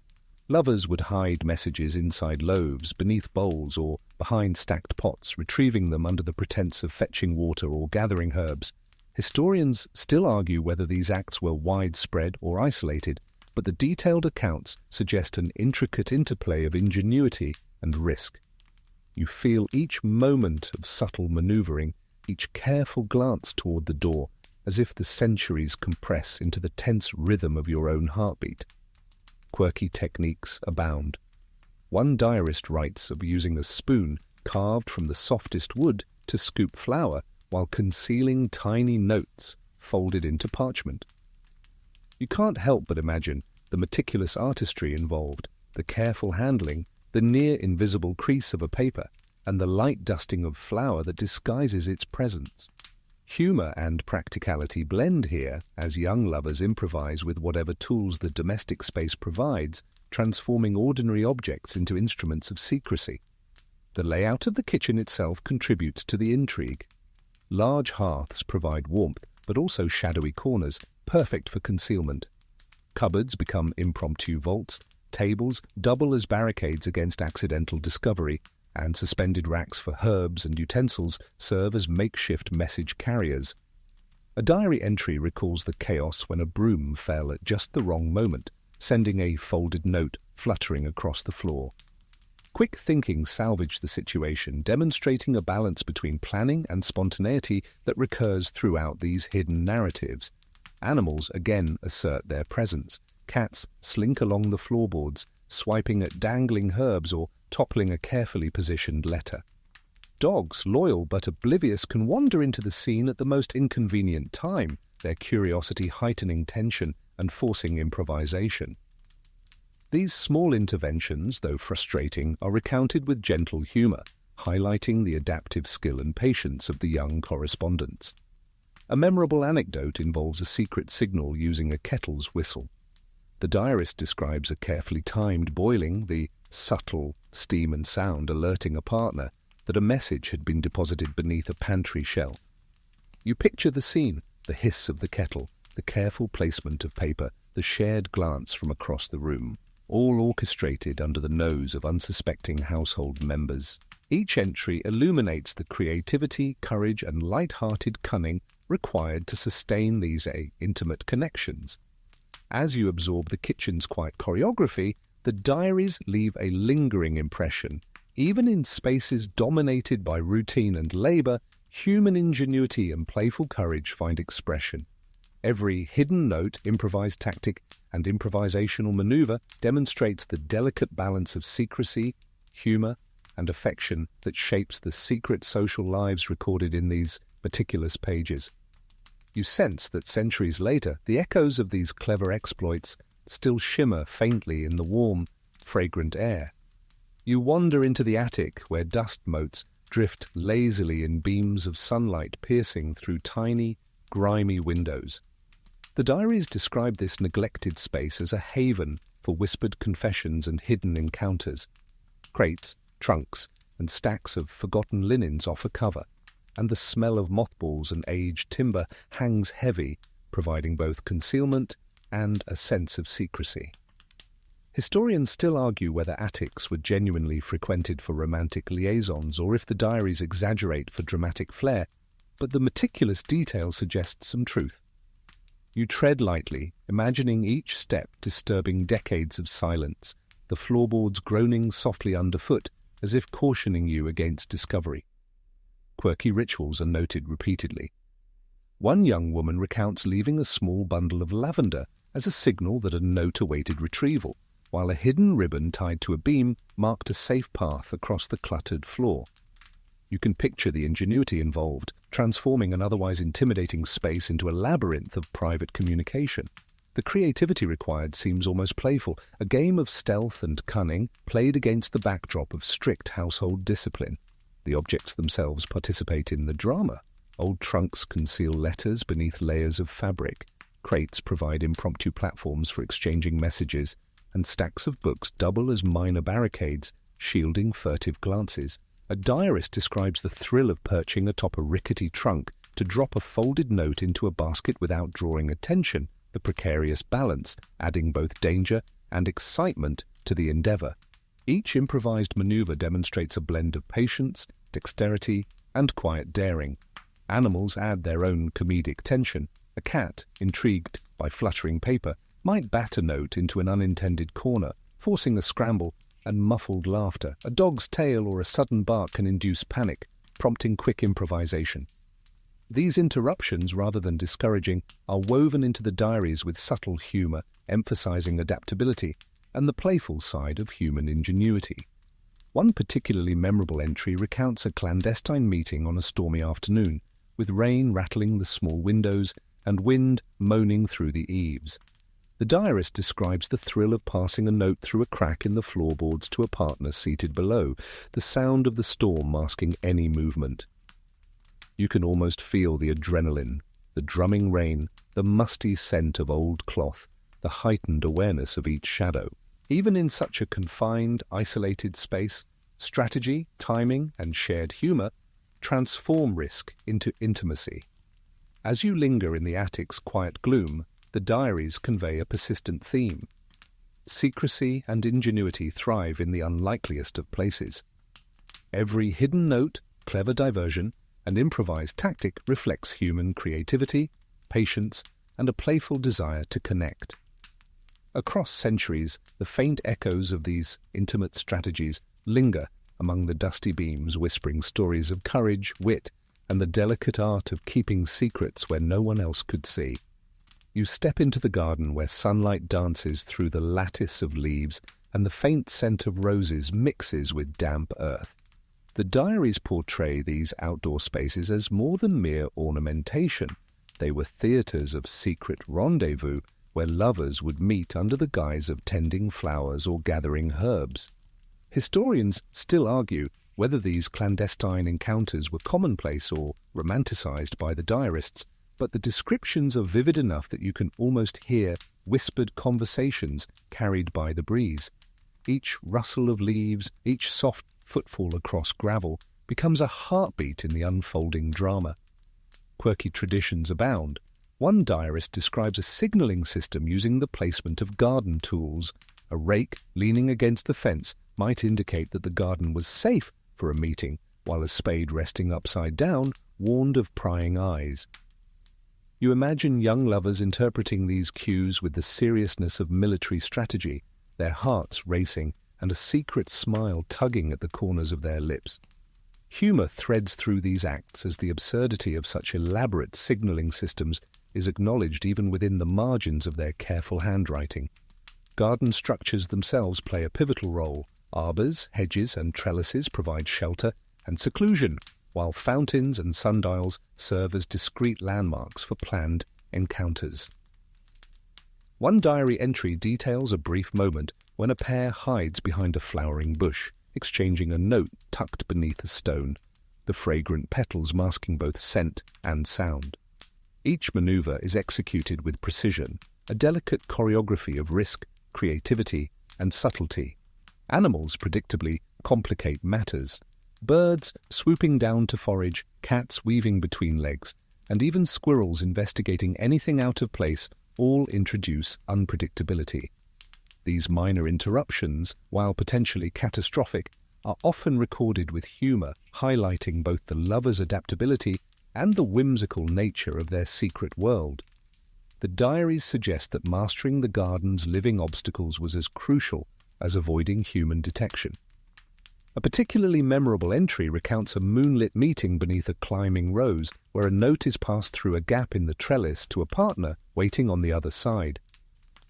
A: Lovers would hide messages inside loaves, beneath bowls, or behind stacked pots, retrieving them under the pretense of fetching water or gathering herbs. Historians still argue whether these acts were widespread or isolated, but the detailed accounts suggest an intricate interplay of ingenuity and risk. You feel each moment of subtle maneuvering, each careful glance toward the door, as if the centuries compress into the tense rhythm of your own heartbeat. Quirky techniques abound. One diarist writes of using a spoon carved from the softest wood to scoop flour while concealing tiny notes folded into parchment. You can't help but imagine the meticulous artistry involved, the careful handling, the near-invisible crease of a paper, and the light dusting of flour that disguises its presence. Humour and practicality blend here as young lovers improvise with whatever tools the domestic space provides, transforming ordinary objects into instruments of secrecy. The layout of the kitchen itself contributes to the intrigue. Large hearths provide warmth, but also shadowy corners, perfect for concealment. Cupboards become impromptu vaults, tables double as barricades against accidental discovery, and suspended racks for herbs and utensils serve as makeshift message carriers. A diary entry recalls the chaos when a broom fell at just the wrong moment, sending a folded note fluttering across the floor. Quick thinking salvaged the situation, demonstrating a balance between planning and spontaneity that recurs throughout these hidden narratives. Animals again assert their presence. Cats slink along the floorboards, swiping at dangling herbs or toppling a carefully positioned letter. Dogs, loyal but oblivious, can wander into the scene at the most inconvenient time, their curiosity heightening tension and forcing improvisation. These small interventions, though frustrating, are recounted with gentle humour, highlighting the adaptive skill and patience of the young correspondents. A memorable anecdote involves a secret signal using a kettle's whistle. The diarist describes a carefully timed boiling, the subtle steam and sound alerting a partner that a message had been deposited beneath a pantry shelf. You picture the scene, the hiss of the kettle, the careful placement of paper, the shared glance from across the room, all orchestrated under the nose of unsuspecting household members. Each entry illuminates the creativity, courage, and light-hearted cunning required to sustain these intimate connections. As you absorb the kitchen's quiet choreography, the diaries leave a lingering impression. Even in spaces dominated by routine and labor, human ingenuity and playful courage find expression. Every hidden note, improvised tactic, and improvisational maneuver demonstrates the delicate balance of secrecy, humor, and affection that shapes the secret social lives recorded in these meticulous pages. You sense that centuries later, the echoes of these clever exploits still shimmer faintly in the warm, fragrant air. You wander into the attic where dust motes drift lazily in beams of sunlight piercing through tiny, grimy windows. The diaries describe this neglected space as a haven for whispered confessions and hidden encounters. Crates, trunks, and stacks of forgotten linens offer cover, and the smell of mothballs and aged timber hangs heavy, providing both concealment and a sense of secrecy. Historians still argue whether attics were genuinely frequented for romantic liaisons or if the diaries exaggerate for dramatic flair, but the meticulous detail suggests some truth. You tread lightly, imagining each step disturbing decades of silence, the floorboards groaning softly underfoot, as if cautioning you against discovery. Quirky rituals are noted repeatedly. One young woman recounts leaving a small bundle of lavender as a signal that a note awaited retrieval, while a hidden ribbon tied to a beam marked a safe path across the cluttered floor. You can picture the ingenuity involved, transforming an otherwise intimidating space into a labyrinth of private communication. The creativity required seems almost playful, a game of stealth and cunning played against the backdrop of strict household discipline. The objects themselves participate in the drama. Old trunks conceal letters beneath layers of fabric. Crates provide impromptu platforms for exchanging messages, and stacks of books double as minor barricades, shielding furtive glances. A diarist describes the thrill of perching atop a rickety trunk to drop a folded note into a basket without drawing attention, the precarious balance adding both danger and excitement to the endeavor. Each improvised maneuver demonstrates a blend of patience, dexterity, and quiet daring. Animals add their own comedic tension. A cat, intrigued by fluttering paper, might bat a note into an unintended corner, forcing a scramble and muffled laughter. A dog's tail or a sudden bark can induce panic, prompting quick improvisation. These interruptions, rather than discouraging, are woven into the diaries with subtle humour, emphasizing adaptability and the playful side of human ingenuity. One particularly memorable entry recounts a clandestine meeting on a stormy afternoon, with rain rattling the small windows and wind moaning through the eaves. The diarist describes the thrill of passing a note through a crack in the floorboards to a partner seated below, the sound of the storm masking any movement. You can almost feel the adrenaline, the drumming rain, the musty scent of old cloth, the heightened awareness of each shadow. Even in such a confined, isolated space, strategy, timing, and shared humour transform risk into intimacy. As you linger in the attic's quiet gloom, the diaries convey a persistent theme. Secrecy and ingenuity thrive in the unlikeliest of places. Every hidden note, clever diversion, and improvised tactic reflects human creativity, patience, and a playful desire to connect. Across centuries, the faint echoes of these intimate strategies linger among the dusty beams, whispering stories of courage, wit, and the delicate art of keeping secrets where no one else could see. You step into the garden where sunlight dances through the lattice of leaves and the faint scent of roses mixes with damp earth. The diaries portray these outdoor spaces as more than mere ornamentation. They were theatres of secret rendezvous where lovers would meet under the guise of tending flowers or gathering herbs. Historians still argue whether these clandestine encounters were commonplace or romanticized by the diarists, but the descriptions are vivid enough that you can almost hear whispered conversations carried by the breeze. Each rustle of leaves, each soft footfall across gravel becomes a heartbeat in the unfolding drama. Quirky traditions abound. One diarist describes a signalling system using the placement of garden tools. A rake leaning against the fence might indicate that the garden was safe for a meeting, while a spade resting upside down warned of prying eyes. You imagine young lovers interpreting these cues with the seriousness of military strategy, their hearts racing and a secret smile tugging at the corners of their lips. Humour threads through these acts as the absurdity of such elaborate signalling systems is acknowledged even within the margins of their careful handwriting. Garden structures themselves play a pivotal role. Arbours, hedges and trellises provide shelter and seclusion, while fountains and sundials serve as discreet landmarks for planned encounters. One diary entry details a brief moment when a pair hides behind a flowering bush, exchanging a note tucked beneath a stone, the fragrant petals masking both scent and sound. Each maneuver is executed with precision, a delicate choreography of risk, creativity, and subtlety. Animals predictably complicate matters. Birds swooping down to forage, cats weaving between legs, and even squirrels investigating anything out of place all introduce unpredictability. These minor interruptions, while potentially catastrophic, are often recorded with humour, highlighting both the lover's adaptability and the whimsical nature of their secret world. The diaries suggest that mastering the garden's living obstacles was as crucial as avoiding human detection. A particularly memorable entry recounts a moonlit meeting beneath a climbing rose where a note is passed through a gap in the trellis to a partner waiting on the other side.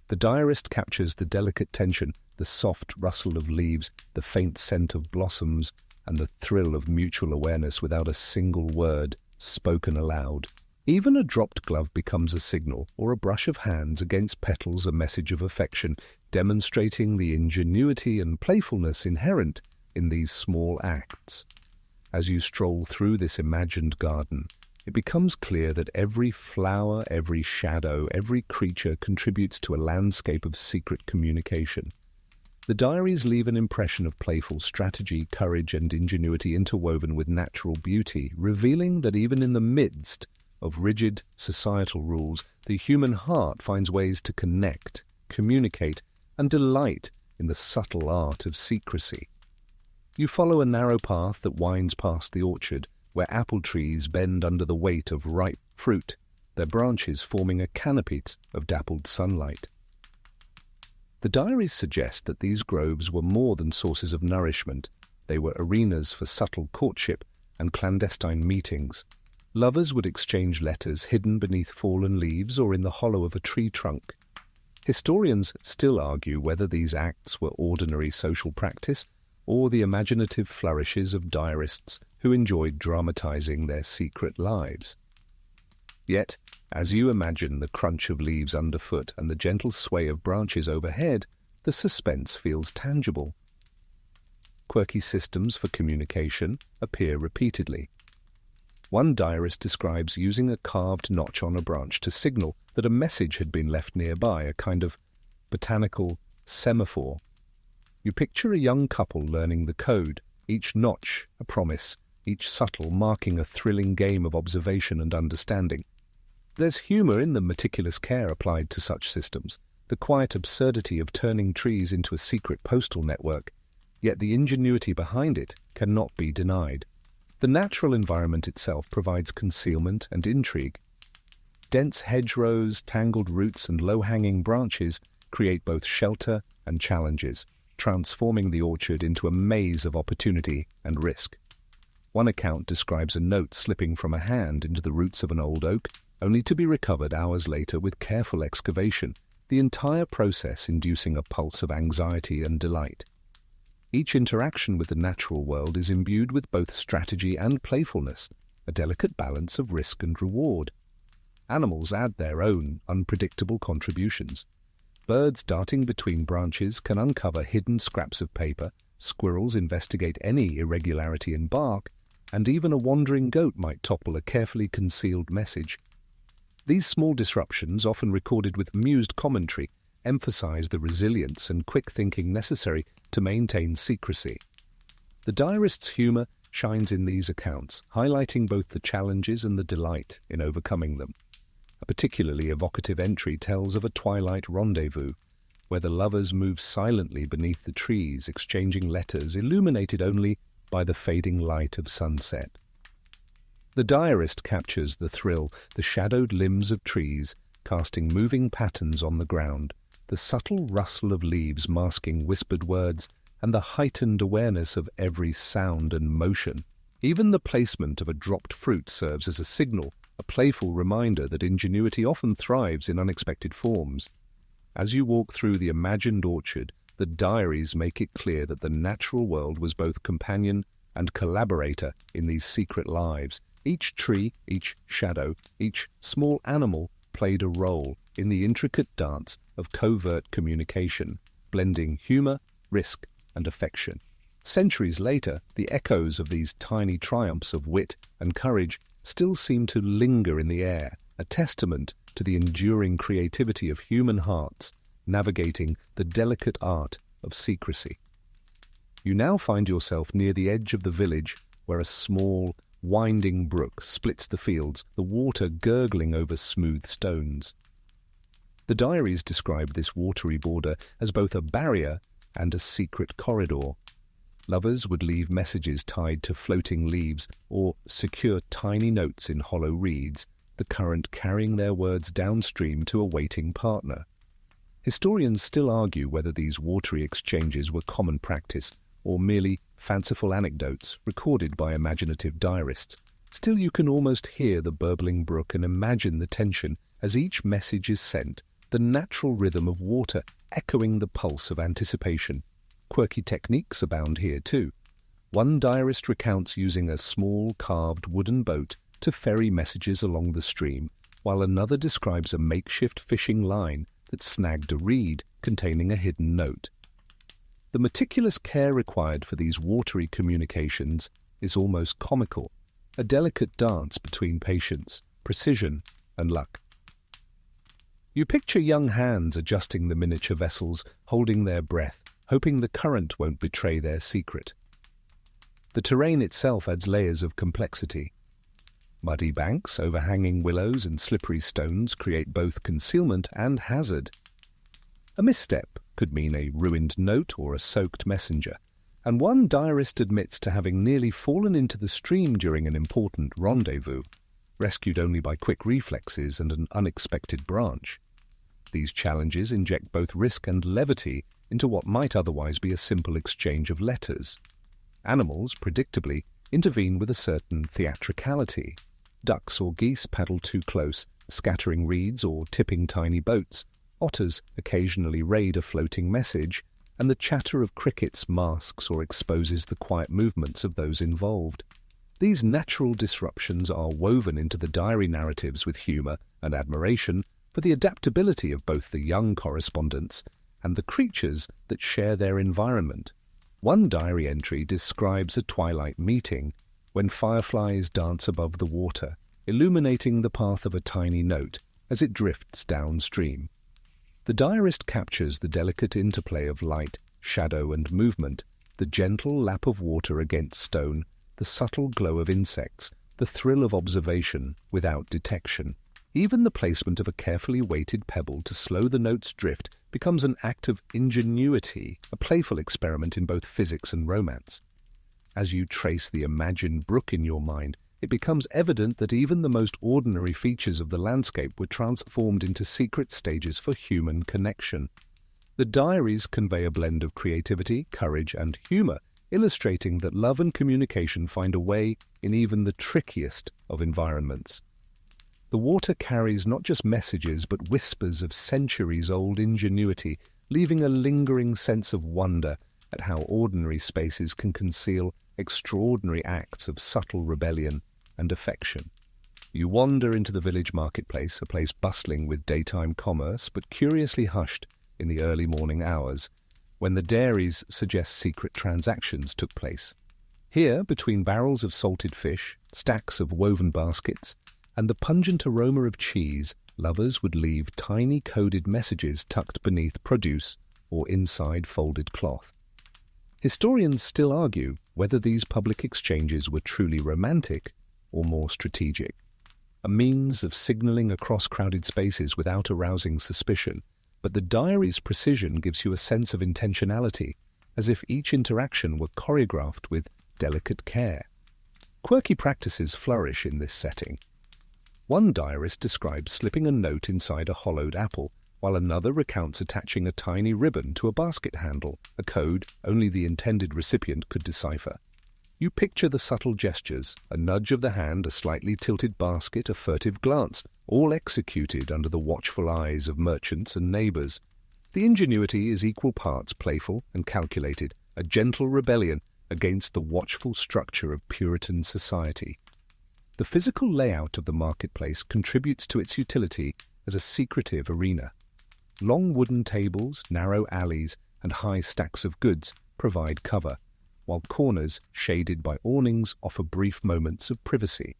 A: The diarist captures the delicate tension, the soft rustle of leaves, the faint scent of blossoms, and the thrill of mutual awareness without a single word spoken aloud. Even a dropped glove becomes a signal, or a brush of hands against petals a message of affection, demonstrating the ingenuity and playfulness inherent in these small acts. As you stroll through this imagined garden, it becomes clear that every flower, every shadow, every creature contributes to a landscape of secret communication. The diaries leave an impression of playful strategy, courage, and ingenuity interwoven with natural beauty, revealing that even in the midst of rigid societal rules, the human heart finds ways to connect, communicate, and delight in the subtle art of secrecy. You follow a narrow path that winds past the orchard, where apple trees bend under the weight of ripe fruit, their branches forming a canopy of dappled sunlight. The diaries suggest that these groves were more than sources of nourishment. They were arenas for subtle courtship and clandestine meetings. Lovers would exchange letters hidden beneath fallen leaves or in the hollow of a tree trunk. Historians still argue whether these acts were ordinary social practice or the imaginative flourishes of diarists who enjoyed dramatizing their secret lives. Yet, as you imagine the crunch of leaves underfoot and the gentle sway of branches overhead, the suspense feels tangible. Quirky systems for communication appear repeatedly. One diarist describes using a carved notch on a branch to signal that a message had been left nearby, a kind of botanical semaphore. You picture a young couple learning the code, each notch a promise, each subtle marking a thrilling game of observation and understanding. There's humour in the meticulous care applied to such systems, the quiet absurdity of turning trees into a secret postal network, yet the ingenuity behind it cannot be denied. The natural environment itself provides concealment and intrigue. Dense hedgerows, tangled roots, and low-hanging branches create both shelter and challenges, transforming the orchard into a maze of opportunity and risk. One account describes a note slipping from a hand into the roots of an old oak, only to be recovered hours later with careful excavation, the entire process inducing a pulse of anxiety and delight. Each interaction with the natural world is imbued with both strategy and playfulness, a delicate balance of risk and reward. Animals add their own unpredictable contributions. Birds darting between branches can uncover hidden scraps of paper, squirrels investigate any irregularity in bark, and even a wandering goat might topple a carefully concealed message. These small disruptions, often recorded with amused commentary, emphasize the resilience and quick thinking necessary to maintain secrecy. The diarist's humor shines in these accounts, highlighting both the challenges and the delight in overcoming them. A particularly evocative entry tells of a twilight rendezvous, where the lovers move silently beneath the trees, exchanging letters illuminated only by the fading light of sunset. The diarist captures the thrill, the shadowed limbs of trees casting moving patterns on the ground, the subtle rustle of leaves masking whispered words, and the heightened awareness of every sound and motion. Even the placement of a dropped fruit serves as a signal, a playful reminder that ingenuity often thrives in unexpected forms. As you walk through the imagined orchard, the diaries make it clear that the natural world was both companion and collaborator in these secret lives. Each tree, each shadow, each small animal played a role in the intricate dance of covert communication, blending humor, risk, and affection. Centuries later, the echoes of these tiny triumphs of wit and courage still seem to linger in the air, a testament to the enduring creativity of human hearts navigating the delicate art of secrecy. You now find yourself near the edge of the village, where a small, winding brook splits the fields, the water gurgling over smooth stones. The diaries describe this watery border as both a barrier and a secret corridor. Lovers would leave messages tied to floating leaves or secure tiny notes in hollow reeds, the current carrying their words downstream to a waiting partner. Historians still argue whether these watery exchanges were common practice or merely fanciful anecdotes recorded by imaginative diarists. Still, you can almost hear the burbling brook and imagine the tension as each message is sent, the natural rhythm of water echoing the pulse of anticipation. Quirky techniques abound here too. One diarist recounts using a small carved wooden boat to ferry messages along the stream, while another describes a makeshift fishing line that snagged a reed containing a hidden note. The meticulous care required for these watery communications is almost comical, a delicate dance between patience, precision, and luck. You picture young hands adjusting the miniature vessels, holding their breath, hoping the current won't betray their secret. The terrain itself adds layers of complexity. Muddy banks, overhanging willows, and slippery stones create both concealment and hazard. A misstep could mean a ruined note or a soaked messenger, and one diarist admits to having nearly fallen into the stream during an important rendezvous, rescued only by quick reflexes and an unexpected branch. These challenges inject both risk and levity into what might otherwise be a simple exchange of letters. Animals, predictably, intervene with a certain theatricality. Ducks or geese paddle too close, scattering reeds or tipping tiny boats. Otters occasionally raid a floating message, and the chatter of crickets masks or exposes the quiet movements of those involved. These natural disruptions are woven into the diary narratives with humour and admiration for the adaptability of both the young correspondents and the creatures that share their environment. One diary entry describes a twilight meeting when fireflies dance above the water, illuminating the path of a tiny note as it drifts downstream. The diarist captures the delicate interplay of light, shadow, and movement, the gentle lap of water against stone, the subtle glow of insects, the thrill of observation without detection. Even the placement of a carefully weighted pebble to slow the note's drift becomes an act of ingenuity, a playful experiment in both physics and romance. As you trace the imagined brook in your mind, it becomes evident that even the most ordinary features of the landscape were transformed into secret stages for human connection. The diaries convey a blend of creativity, courage, and humour, illustrating that love and communication find a way in even the trickiest of environments. The water carries not just messages but whispers of centuries-old ingenuity, leaving a lingering sense of wonder at how ordinary spaces can conceal extraordinary acts of subtle rebellion and affection. You wander into the village marketplace, a place bustling with daytime commerce but curiously hushed in the early morning hours, when the dairies suggest secret transactions took place. Here, between barrels of salted fish, stacks of woven baskets, and the pungent aroma of cheese, lovers would leave tiny coded messages tucked beneath produce or inside folded cloth. Historians still argue whether these public exchanges were truly romantic or more strategic, a means of signalling across crowded spaces without arousing suspicion. But the diary's precision gives you a sense of intentionality, as if each interaction were choreographed with delicate care. Quirky practices flourish in this setting. One diarist describes slipping a note inside a hollowed apple, while another recounts attaching a tiny ribbon to a basket handle, a code only the intended recipient could decipher. You picture the subtle gestures, a nudge of the hand, a slightly tilted basket, a furtive glance, all executed under the watchful eyes of merchants and neighbours. The ingenuity is equal parts playful and calculated, a gentle rebellion against the watchful structure of Puritan society. The physical layout of the marketplace contributes to its utility as a secretive arena. Long wooden tables, narrow alleys, and high stacks of goods provide cover, while corners shaded by awnings offer brief moments of privacy.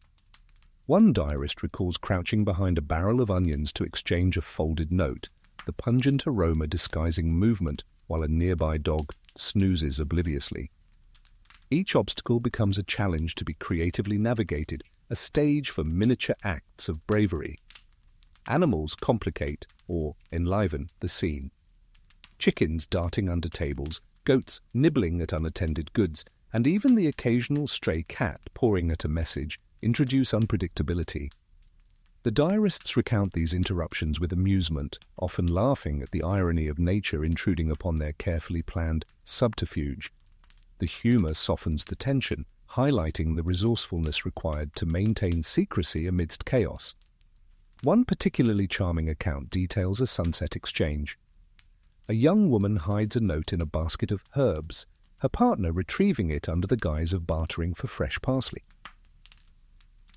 A: One diarist recalls crouching behind a barrel of onions to exchange a folded note, the pungent aroma disguising movement while a nearby dog snoozes obliviously. Each obstacle becomes a challenge to be creatively navigated, a stage for miniature acts of bravery. Animals complicate or enliven the scene. Chickens darting under tables, goats nibbling at unattended goods, and even the occasional stray cat pawing at a message introduce unpredictability. The diarists recount these interruptions with amusement, often laughing at the irony of nature intruding upon their carefully planned subterfuge. The humour softens the tension, highlighting the resourcefulness required to maintain secrecy amidst chaos. One particularly charming account details a sunset exchange. A young woman hides a note in a basket of herbs, her partner retrieving it under the guise of bartering for fresh parsley.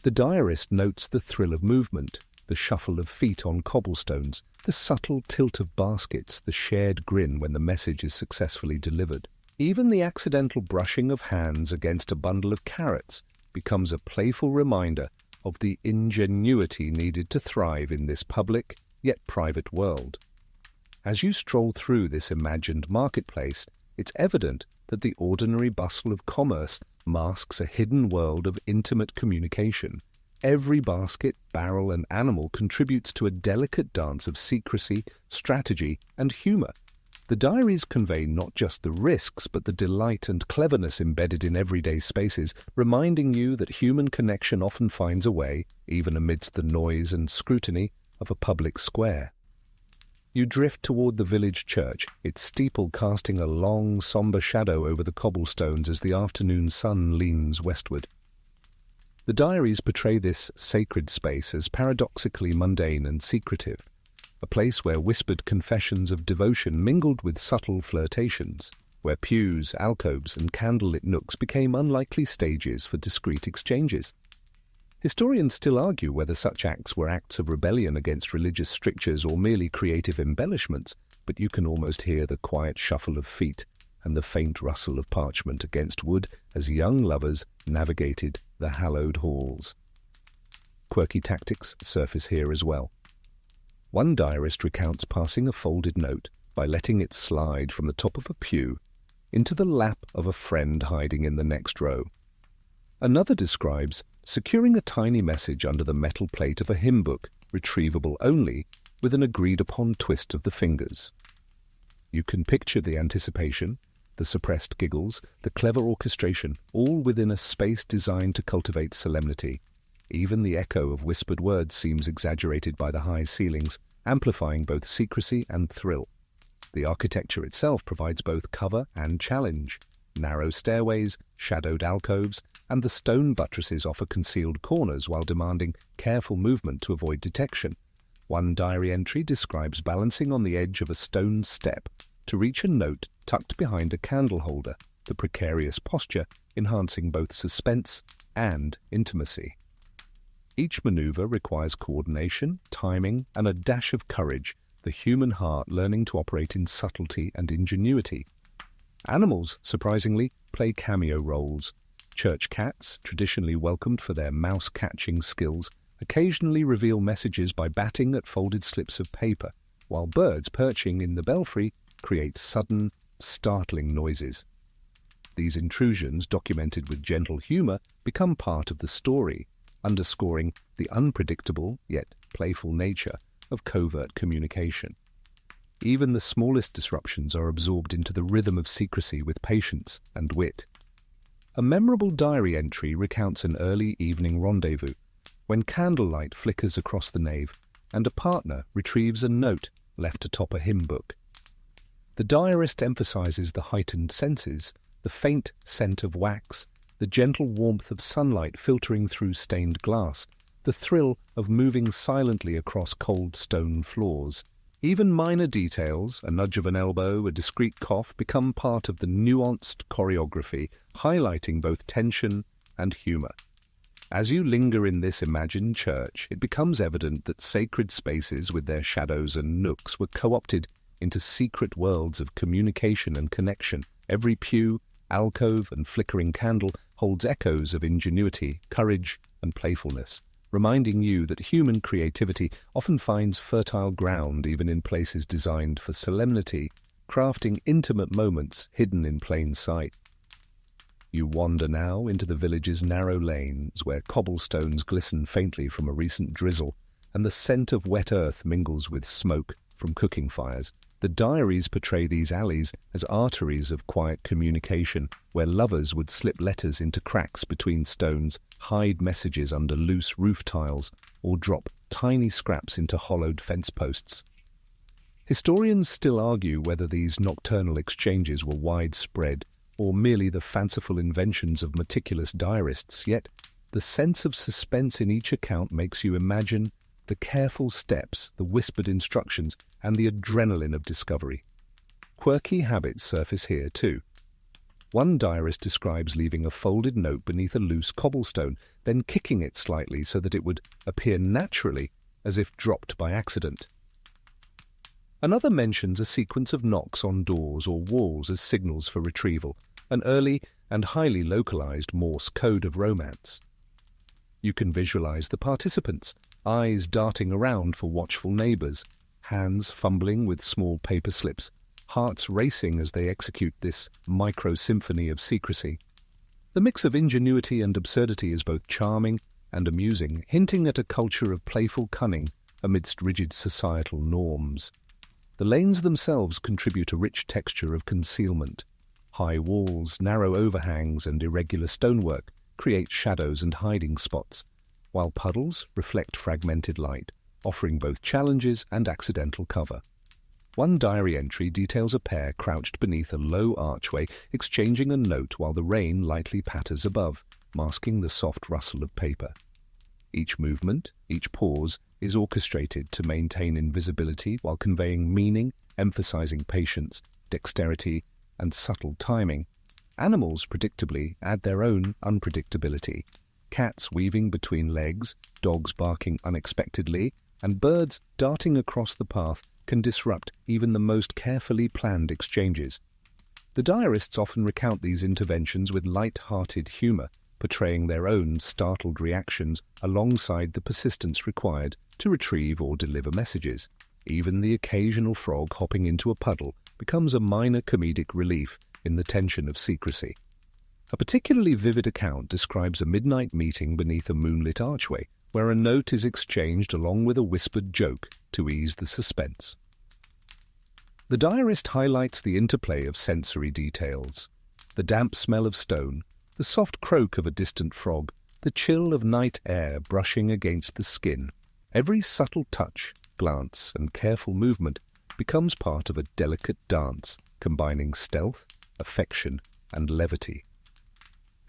A: The diarist notes the thrill of movement, the shuffle of feet on cobblestones, the subtle tilt of baskets, the shared grin when the message is successfully delivered. Even the accidental brushing of hands against a bundle of carrots becomes a playful reminder of the ingenuity needed to thrive in this public yet private world. As you stroll through this imagined marketplace, it's evident that the ordinary bustle of commerce masks a hidden world of intimate communication. Every basket, barrel, and animal contributes to a delicate dance of secrecy, strategy, and humour. The diaries convey not just the risks, but the delight and cleverness embedded in everyday spaces, reminding you that human connection often finds a way, even amidst the noise and scrutiny of a public square. You drift toward the village church, its steeple casting a long, sombre shadow over the cobblestones as the afternoon sun leans westward. The diaries portray this sacred space as paradoxically mundane and secretive, a place where whispered confessions of devotion mingled with subtle flirtations, where pews, alcoves, and candlelit nooks became unlikely stages for discreet exchanges. Historians still argue whether such acts were acts of rebellion against religious strictures or merely creative embellishments, but you can almost hear the quiet shuffle of feet and the faint rustle of parchment against wood as young lovers navigated the hallowed halls. Quirky tactics surface here as well. One diarist recounts passing a folded note by letting it slide from the top of a pew into the lap of a friend hiding in the next row. Another describes securing a tiny message under the metal plate of a hymn book, retrievable only with an agreed-upon twist of the fingers. You can picture the anticipation, the suppressed giggles, the clever orchestration, all within a space designed to cultivate solemnity. Even the echo of whispered words seems exaggerated by the high ceilings, amplifying both secrecy and thrill. The architecture itself provides both cover and challenge. Narrow stairways, shadowed alcoves, and the stone buttresses offer concealed corners while demanding careful movement to avoid detection. One diary entry describes balancing on the edge of a stone step to reach a note tucked behind a candle holder, the precarious posture enhancing both suspense and intimacy. Each maneuver requires coordination, timing, and a dash of courage, the human heart learning to operate in subtlety and ingenuity. Animals, surprisingly, play cameo roles. Church cats, traditionally welcomed for their mouse-catching skills, occasionally reveal messages by batting at folded slips of paper, while birds perching in the belfry create sudden, startling noises. These intrusions, documented with gentle humor, become part of the story, underscoring the unpredictable yet playful nature of covert communication. Even the smallest disruptions are absorbed into the rhythm of secrecy with patience and wit. A memorable diary entry recounts an early evening rendezvous, when candlelight flickers across the nave and a partner retrieves a note left atop a hymn book. The diarist emphasizes the heightened senses, the faint scent of wax, the gentle warmth of sunlight filtering through stained glass, the thrill of moving silently across cold stone floors. Even minor details, a nudge of an elbow, a discreet cough, become part of the nuanced choreography, highlighting both tension and humor. As you linger in this imagined church, it becomes evident that sacred spaces with their shadows and nooks were co-opted into secret worlds of communication and connection. Every pew, alcove, and flickering candle holds echoes of ingenuity, courage, and playfulness, reminding you that human creativity often finds fertile ground even in places designed for solemnity, crafting intimate moments hidden in plain sight. You wander now into the village's narrow lanes, where cobblestones glisten faintly from a recent drizzle, and the scent of wet earth mingles with smoke from cooking fires. The diaries portray these alleys as arteries of quiet communication, where lovers would slip letters into cracks between stones, hide messages under loose roof tiles, or drop tiny scraps into hollowed fence posts. Historians still argue whether these nocturnal exchanges were widespread or merely the fanciful inventions of meticulous diarists, yet the sense of suspense in each account makes you imagine the careful steps, the whispered instructions, and the adrenaline of discovery. Quirky habits surface here too. One diarist describes leaving a folded note beneath a loose cobblestone, then kicking it slightly so that it would appear naturally, as if dropped by accident. Another mentions a sequence of knocks on doors or walls as signals for retrieval, an early and highly localized Morse code of romance. You can visualize the participants, eyes darting around for watchful neighbors, hands fumbling with small paper slips, hearts racing as they execute this micro-symphony of secrecy. The mix of ingenuity and absurdity is both charming and amusing, hinting at a culture of playful cunning amidst rigid societal norms. The lanes themselves contribute a rich texture of concealment. High walls, narrow overhangs, and irregular stonework create shadows and hiding spots, while puddles reflect fragmented light, offering both challenges and accidental cover. One diary entry details a pair crouched beneath a low archway, exchanging a note while the rain lightly patters above, masking the soft rustle of paper. Each movement, each pause, is orchestrated to maintain invisibility while conveying meaning, emphasizing patience, dexterity, and subtle timing. Animals, predictably, add their own unpredictability. Cats weaving between legs, dogs barking unexpectedly, and birds darting across the path can disrupt even the most carefully planned exchanges. The diarists often recount these interventions with light-hearted humor, portraying their own startled reactions alongside the persistence required to retrieve or deliver messages. Even the occasional frog hopping into a puddle becomes a minor comedic relief in the tension of secrecy. A particularly vivid account describes a midnight meeting beneath a moonlit archway, where a note is exchanged along with a whispered joke to ease the suspense. The diarist highlights the interplay of sensory details: the damp smell of stone, the soft croak of a distant frog, the chill of night air brushing against the skin. Every subtle touch, glance, and careful movement becomes part of a delicate dance, combining stealth, affection, and levity.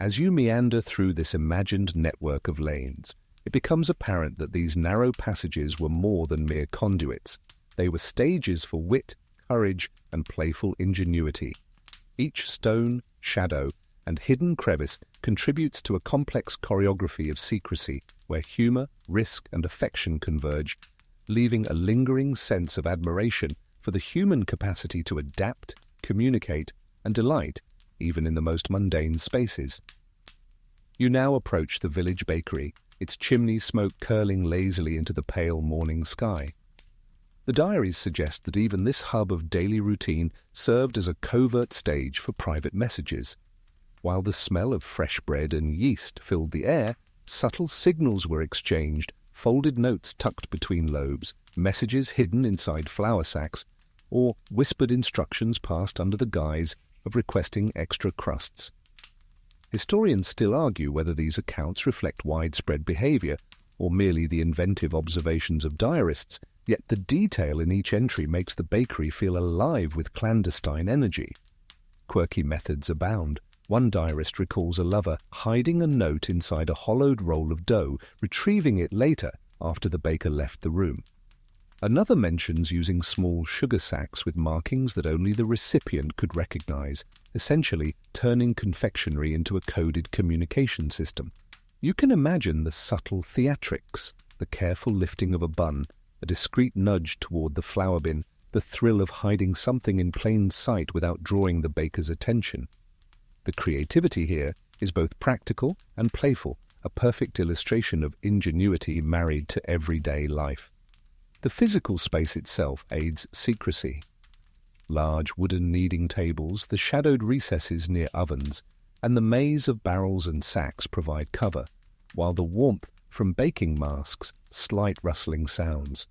A: As you meander through this imagined network of lanes, it becomes apparent that these narrow passages were more than mere conduits. They were stages for wit, courage, and playful ingenuity. Each stone, shadow, and hidden crevice contributes to a complex choreography of secrecy where humor, risk, and affection converge, leaving a lingering sense of admiration for the human capacity to adapt, communicate, and delight even in the most mundane spaces. You now approach the village bakery, its chimney smoke curling lazily into the pale morning sky. The diaries suggest that even this hub of daily routine served as a covert stage for private messages. While the smell of fresh bread and yeast filled the air, subtle signals were exchanged, folded notes tucked between loaves, messages hidden inside flour sacks, or whispered instructions passed under the guise of requesting extra crusts. Historians still argue whether these accounts reflect widespread behavior or merely the inventive observations of diarists, yet the detail in each entry makes the bakery feel alive with clandestine energy. Quirky methods abound. One diarist recalls a lover hiding a note inside a hollowed roll of dough, retrieving it later after the baker left the room. Another mentions using small sugar sacks with markings that only the recipient could recognize, essentially turning confectionery into a coded communication system. You can imagine the subtle theatrics, the careful lifting of a bun, a discreet nudge toward the flour bin, the thrill of hiding something in plain sight without drawing the baker's attention. The creativity here is both practical and playful, a perfect illustration of ingenuity married to everyday life. The physical space itself aids secrecy. Large wooden kneading tables, the shadowed recesses near ovens, and the maze of barrels and sacks provide cover, while the warmth from baking masks slight rustling sounds.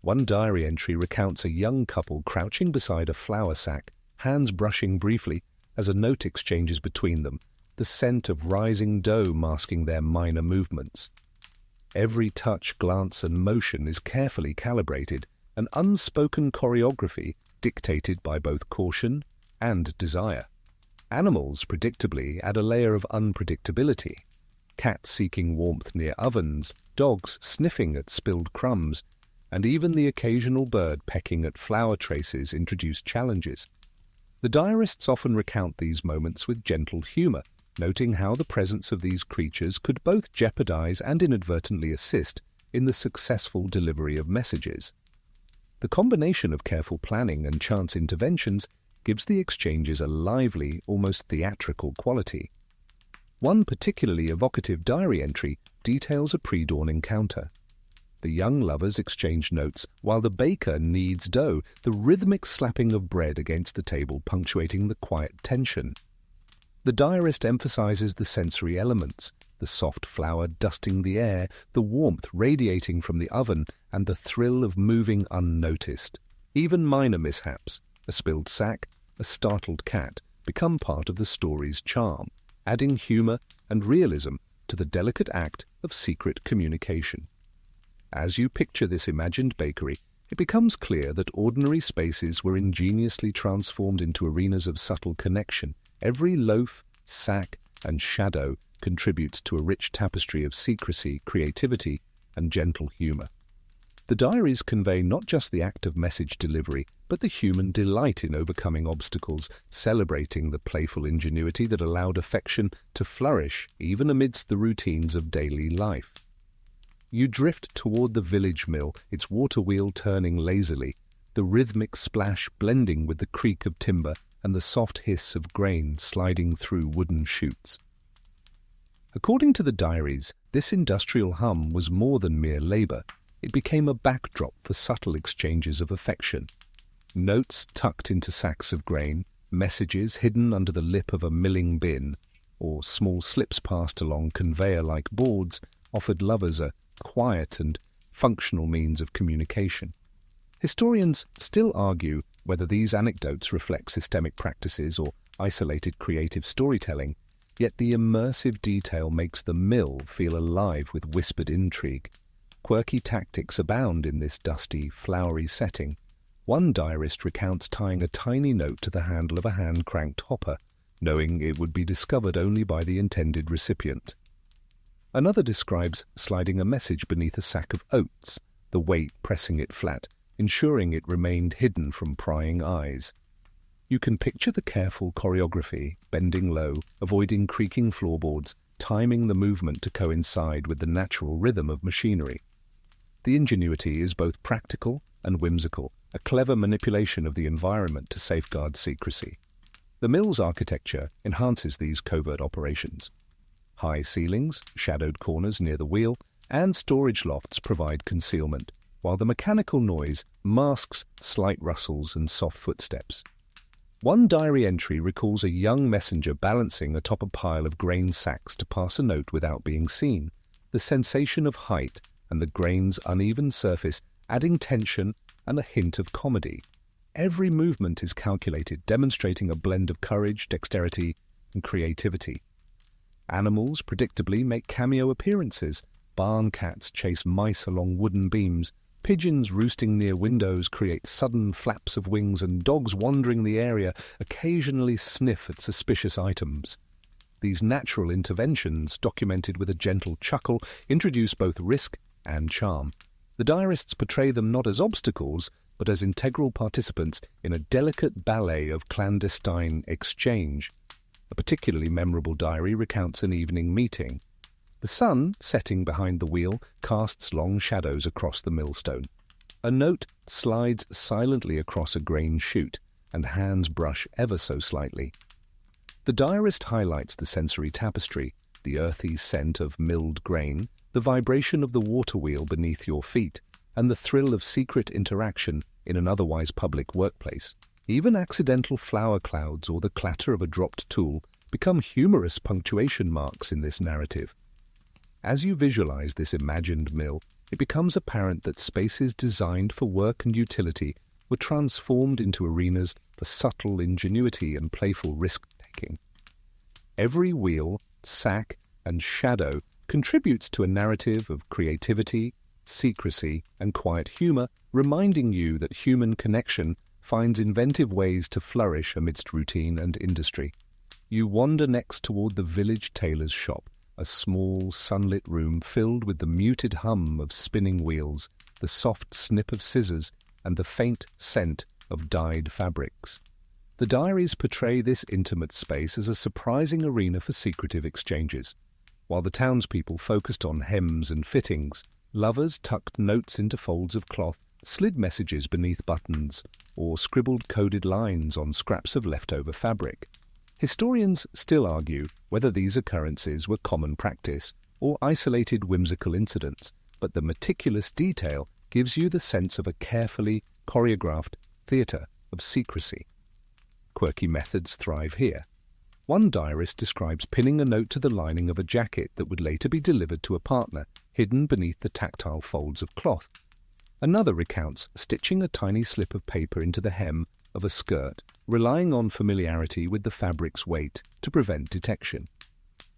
A: One diary entry recounts a young couple crouching beside a flour sack, hands brushing briefly as a note exchanges between them, the scent of rising dough masking their minor movements. Every touch, glance, and motion is carefully calibrated, an unspoken choreography dictated by both caution and desire. Animals, predictably, add a layer of unpredictability. Cats seeking warmth near ovens, dogs sniffing at spilled crumbs, and even the occasional bird pecking at flour traces introduce challenges. The diarists often recount these moments with gentle humor, noting how the presence of these creatures could both jeopardize and inadvertently assist in the successful delivery of messages. The combination of careful planning and chance interventions gives the exchanges a lively, almost theatrical quality. One particularly evocative diary entry details a pre-dawn encounter. The young lovers exchange notes while the baker kneads dough, the rhythmic slapping of bread against the table punctuating the quiet tension. The diarist emphasizes the sensory elements, the soft flour dusting the air, the warmth radiating from the oven, and the thrill of moving unnoticed. Even minor mishaps, a spilled sack, a startled cat, become part of the story's charm, adding humor and realism to the delicate act of secret communication. As you picture this imagined bakery, it becomes clear that ordinary spaces were ingeniously transformed into arenas of subtle connection. Every loaf, sack, and shadow contributes to a rich tapestry of secrecy, creativity, and gentle humor. The diaries convey not just the act of message delivery, but the human delight in overcoming obstacles, celebrating the playful ingenuity that allowed affection to flourish even amidst the routines of daily life. You drift toward the village mill, its water wheel turning lazily, the rhythmic splash blending with the creak of timber and the soft hiss of grain sliding through wooden chutes. According to the diaries, this industrial hum was more than mere labor. It became a backdrop for subtle exchanges of affection. Notes tucked into sacks of grain, messages hidden under the lip of a milling bin, or small slips passed along conveyor-like boards offered lovers a quiet and functional means of communication. Historians still argue whether these anecdotes reflect systemic practices or isolated creative storytelling, yet the immersive detail makes the mill feel alive with whispered intrigue. Quirky tactics abound in this dusty, flowery setting. One diarist recounts tying a tiny note to the handle of a hand-cranked hopper, knowing it would be discovered only by the intended recipient. Another describes sliding a message beneath a sack of oats, the weight pressing it flat, ensuring it remained hidden from prying eyes. You can picture the careful choreography, bending low, avoiding creaking floorboards, timing the movement to coincide with the natural rhythm of machinery. The ingenuity is both practical and whimsical, a clever manipulation of the environment to safeguard secrecy. The mill's architecture enhances these covert operations. High ceilings, shadowed corners near the wheel, and storage lofts provide concealment, while the mechanical noise masks slight rustles and soft footsteps. One diary entry recalls a young messenger balancing atop a pile of grain sacks to pass a note without being seen, the sensation of height and the grain's uneven surface adding tension and a hint of comedy. Every movement is calculated, demonstrating a blend of courage, dexterity, and creativity. Animals predictably make cameo appearances. Barn cats chase mice along wooden beams. Pigeons roosting near windows create sudden flaps of wings, and dogs wandering the area occasionally sniff at suspicious items. These natural interventions, documented with a gentle chuckle, introduce both risk and charm. The diarists portray them not as obstacles, but as integral participants in a delicate ballet of clandestine exchange. A particularly memorable diary recounts an evening meeting. The sun, setting behind the wheel, casts long shadows across the millstone. A note slides silently across a grain chute, and hands brush ever so slightly. The diarist highlights the sensory tapestry, the earthy scent of milled grain, the vibration of the water wheel beneath your feet, and the thrill of secret interaction in an otherwise public workplace. Even accidental flower clouds or the clatter of a dropped tool become humorous punctuation marks in this narrative. As you visualize this imagined mill, it becomes apparent that spaces designed for work and utility were transformed into arenas for subtle ingenuity and playful risk-taking. Every wheel, sack, and shadow contributes to a narrative of creativity, secrecy, and quiet humor, reminding you that human connection finds inventive ways to flourish amidst routine and industry. You wander next toward the village tailor's shop, a small, sunlit room filled with the muted hum of spinning wheels, the soft snip of scissors, and the faint scent of dyed fabrics. The diaries portray this intimate space as a surprising arena for secretive exchanges. While the townspeople focused on hems and fittings, lovers tucked notes into folds of cloth, slid messages beneath buttons, or scribbled coded lines on scraps of leftover fabric. Historians still argue whether these occurrences were common practice or isolated whimsical incidents, but the meticulous detail gives you the sense of a carefully choreographed theatre of secrecy. Quirky methods thrive here. One diarist describes pinning a note to the lining of a jacket that would later be delivered to a partner, hidden beneath the tactile folds of cloth. Another recounts stitching a tiny slip of paper into the hem of a skirt, relying on familiarity with the fabric's weight to prevent detection.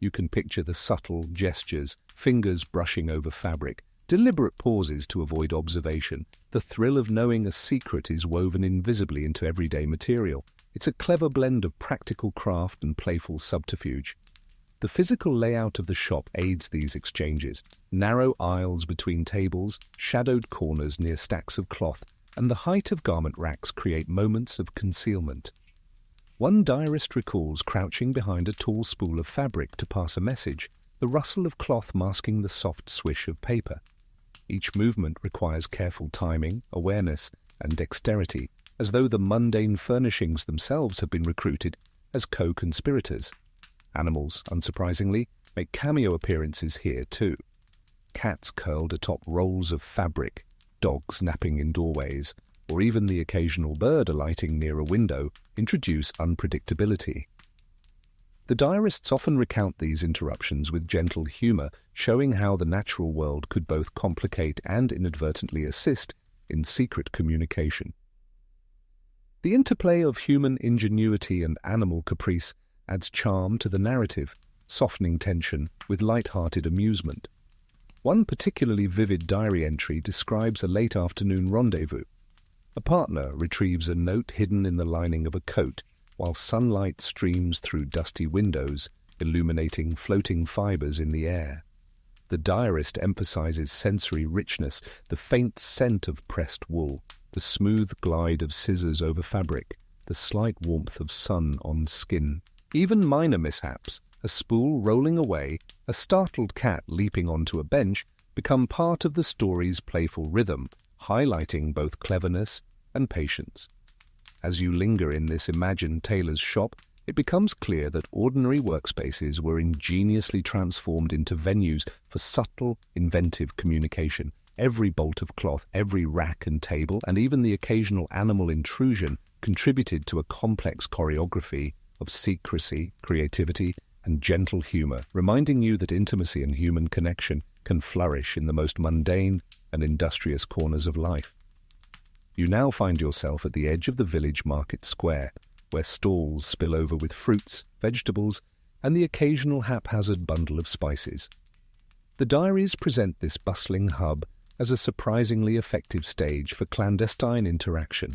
A: You can picture the subtle gestures, fingers brushing over fabric, Deliberate pauses to avoid observation. The thrill of knowing a secret is woven invisibly into everyday material. It's a clever blend of practical craft and playful subterfuge. The physical layout of the shop aids these exchanges. Narrow aisles between tables, shadowed corners near stacks of cloth, and the height of garment racks create moments of concealment. One diarist recalls crouching behind a tall spool of fabric to pass a message, the rustle of cloth masking the soft swish of paper. Each movement requires careful timing, awareness, and dexterity, as though the mundane furnishings themselves have been recruited as co-conspirators. Animals, unsurprisingly, make cameo appearances here too. Cats curled atop rolls of fabric, dogs napping in doorways, or even the occasional bird alighting near a window introduce unpredictability. The diarists often recount these interruptions with gentle humor, showing how the natural world could both complicate and inadvertently assist in secret communication. The interplay of human ingenuity and animal caprice adds charm to the narrative, softening tension with light-hearted amusement. One particularly vivid diary entry describes a late afternoon rendezvous. A partner retrieves a note hidden in the lining of a coat, while sunlight streams through dusty windows, illuminating floating fibers in the air. The diarist emphasizes sensory richness, the faint scent of pressed wool, the smooth glide of scissors over fabric, the slight warmth of sun on skin. Even minor mishaps, a spool rolling away, a startled cat leaping onto a bench, become part of the story's playful rhythm, highlighting both cleverness and patience. As you linger in this imagined tailor's shop, it becomes clear that ordinary workspaces were ingeniously transformed into venues for subtle, inventive communication. Every bolt of cloth, every rack and table, and even the occasional animal intrusion contributed to a complex choreography of secrecy, creativity, and gentle humor, reminding you that intimacy and human connection can flourish in the most mundane and industrious corners of life. You now find yourself at the edge of the village market square, where stalls spill over with fruits, vegetables, and the occasional haphazard bundle of spices. The diaries present this bustling hub as a surprisingly effective stage for clandestine interaction.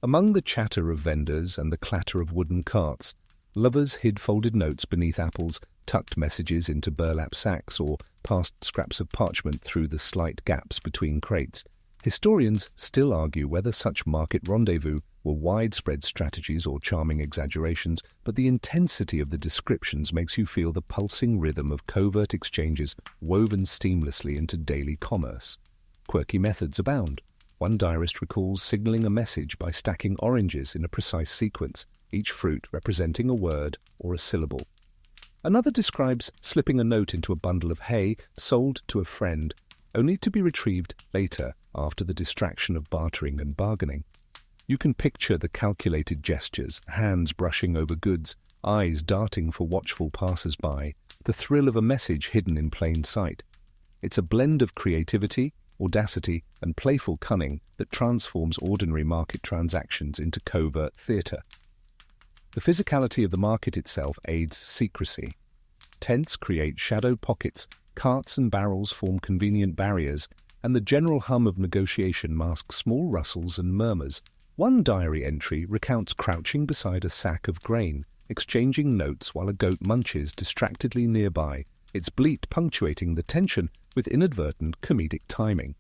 A: Among the chatter of vendors and the clatter of wooden carts, lovers hid folded notes beneath apples, tucked messages into burlap sacks, or passed scraps of parchment through the slight gaps between crates. Historians still argue whether such market rendezvous were widespread strategies or charming exaggerations, but the intensity of the descriptions makes you feel the pulsing rhythm of covert exchanges woven seamlessly into daily commerce. Quirky methods abound. One diarist recalls signaling a message by stacking oranges in a precise sequence, each fruit representing a word or a syllable. Another describes slipping a note into a bundle of hay sold to a friend, only to be retrieved later after the distraction of bartering and bargaining. You can picture the calculated gestures, hands brushing over goods, eyes darting for watchful passers-by, the thrill of a message hidden in plain sight. It's a blend of creativity, audacity, and playful cunning that transforms ordinary market transactions into covert theatre. The physicality of the market itself aids secrecy. Tents create shadowed pockets, carts and barrels form convenient barriers, and the general hum of negotiation masks small rustles and murmurs. One diary entry recounts crouching beside a sack of grain, exchanging notes while a goat munches distractedly nearby, its bleat punctuating the tension with inadvertent comedic timing.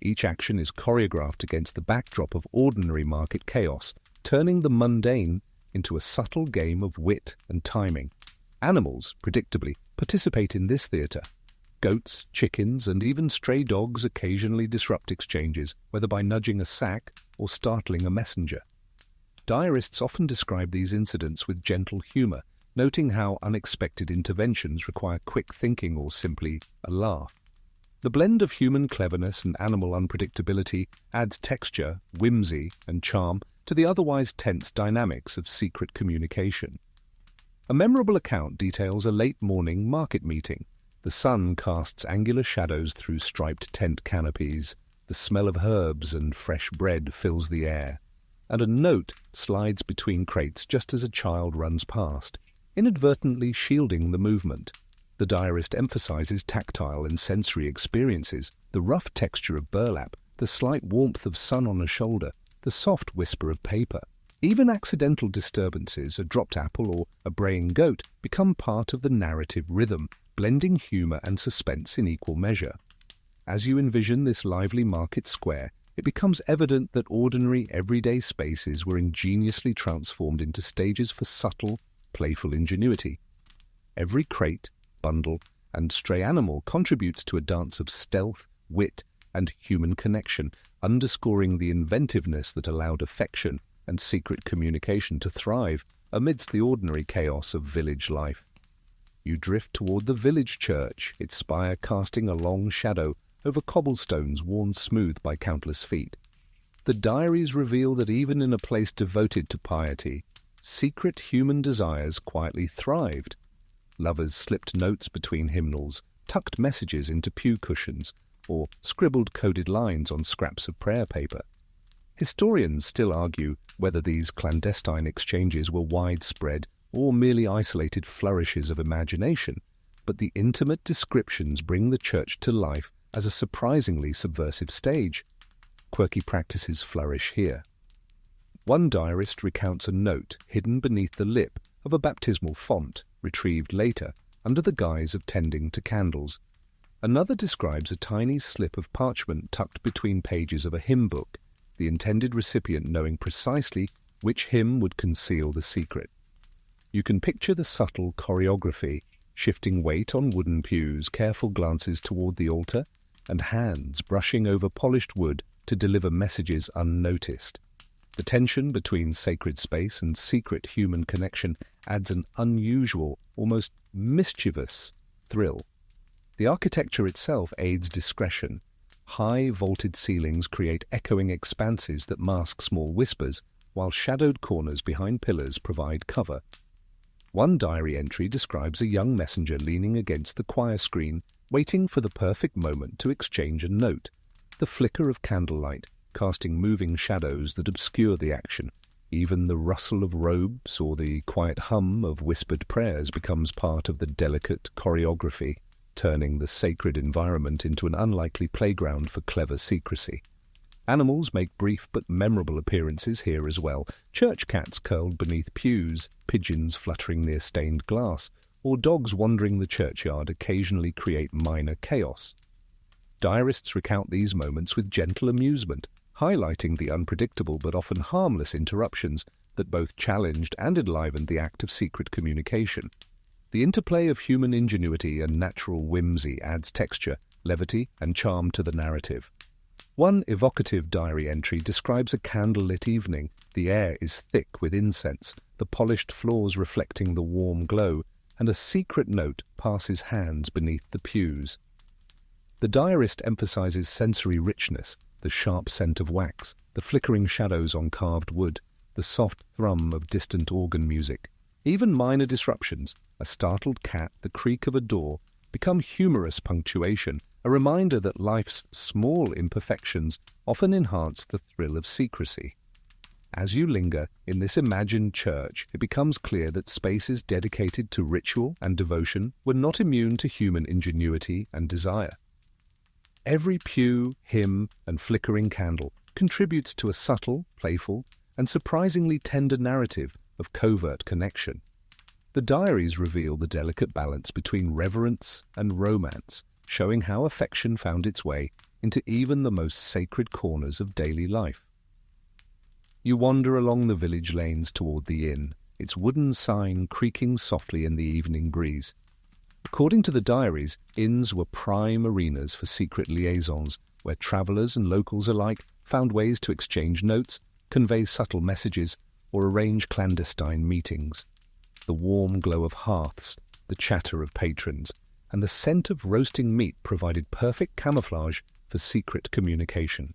A: Each action is choreographed against the backdrop of ordinary market chaos, turning the mundane into a subtle game of wit and timing. Animals, predictably, participate in this theatre. Goats, chickens, and even stray dogs occasionally disrupt exchanges, whether by nudging a sack or startling a messenger. Diarists often describe these incidents with gentle humor, noting how unexpected interventions require quick thinking or simply a laugh. The blend of human cleverness and animal unpredictability adds texture, whimsy, and charm to the otherwise tense dynamics of secret communication. A memorable account details a late morning market meeting. The sun casts angular shadows through striped tent canopies, the smell of herbs and fresh bread fills the air, and a note slides between crates just as a child runs past, inadvertently shielding the movement. The diarist emphasizes tactile and sensory experiences, the rough texture of burlap, the slight warmth of sun on a shoulder, the soft whisper of paper. Even accidental disturbances, a dropped apple or a braying goat, become part of the narrative rhythm, blending humour and suspense in equal measure. As you envision this lively market square, it becomes evident that ordinary, everyday spaces were ingeniously transformed into stages for subtle, playful ingenuity. Every crate, bundle, and stray animal contributes to a dance of stealth, wit, and human connection, underscoring the inventiveness that allowed affection and secret communication to thrive amidst the ordinary chaos of village life. You drift toward the village church, its spire casting a long shadow over cobblestones worn smooth by countless feet. The diaries reveal that even in a place devoted to piety, secret human desires quietly thrived. Lovers slipped notes between hymnals, tucked messages into pew cushions, or scribbled coded lines on scraps of prayer paper. Historians still argue whether these clandestine exchanges were widespread or merely isolated flourishes of imagination, but the intimate descriptions bring the church to life as a surprisingly subversive stage. Quirky practices flourish here. One diarist recounts a note hidden beneath the lip of a baptismal font, retrieved later under the guise of tending to candles. Another describes a tiny slip of parchment tucked between pages of a hymn book, the intended recipient knowing precisely which hymn would conceal the secret. You can picture the subtle choreography, shifting weight on wooden pews, careful glances toward the altar, and hands brushing over polished wood to deliver messages unnoticed. The tension between sacred space and secret human connection adds an unusual, almost mischievous thrill. The architecture itself aids discretion. High vaulted ceilings create echoing expanses that mask small whispers, while shadowed corners behind pillars provide cover. One diary entry describes a young messenger leaning against the choir screen, waiting for the perfect moment to exchange a note. The flicker of candlelight, casting moving shadows that obscure the action. Even the rustle of robes or the quiet hum of whispered prayers becomes part of the delicate choreography, turning the sacred environment into an unlikely playground for clever secrecy. Animals make brief but memorable appearances here as well. Church cats curled beneath pews, pigeons fluttering near stained glass, or dogs wandering the churchyard occasionally create minor chaos. Diarists recount these moments with gentle amusement, highlighting the unpredictable but often harmless interruptions that both challenged and enlivened the act of secret communication. The interplay of human ingenuity and natural whimsy adds texture, levity, and charm to the narrative. One evocative diary entry describes a candlelit evening. The air is thick with incense, the polished floors reflecting the warm glow, and a secret note passes hands beneath the pews. The diarist emphasizes sensory richness, the sharp scent of wax, the flickering shadows on carved wood, the soft thrum of distant organ music. Even minor disruptions, a startled cat, the creak of a door, become humorous punctuation, a reminder that life's small imperfections often enhance the thrill of secrecy. As you linger in this imagined church, it becomes clear that spaces dedicated to ritual and devotion were not immune to human ingenuity and desire. Every pew, hymn, and flickering candle contributes to a subtle, playful, and surprisingly tender narrative of covert connection. The diaries reveal the delicate balance between reverence and romance, showing how affection found its way into even the most sacred corners of daily life. You wander along the village lanes toward the inn, its wooden sign creaking softly in the evening breeze. According to the diaries, inns were prime arenas for secret liaisons, where travellers and locals alike found ways to exchange notes, convey subtle messages, or arrange clandestine meetings. The warm glow of hearths, the chatter of patrons, and the scent of roasting meat provided perfect camouflage for secret communication.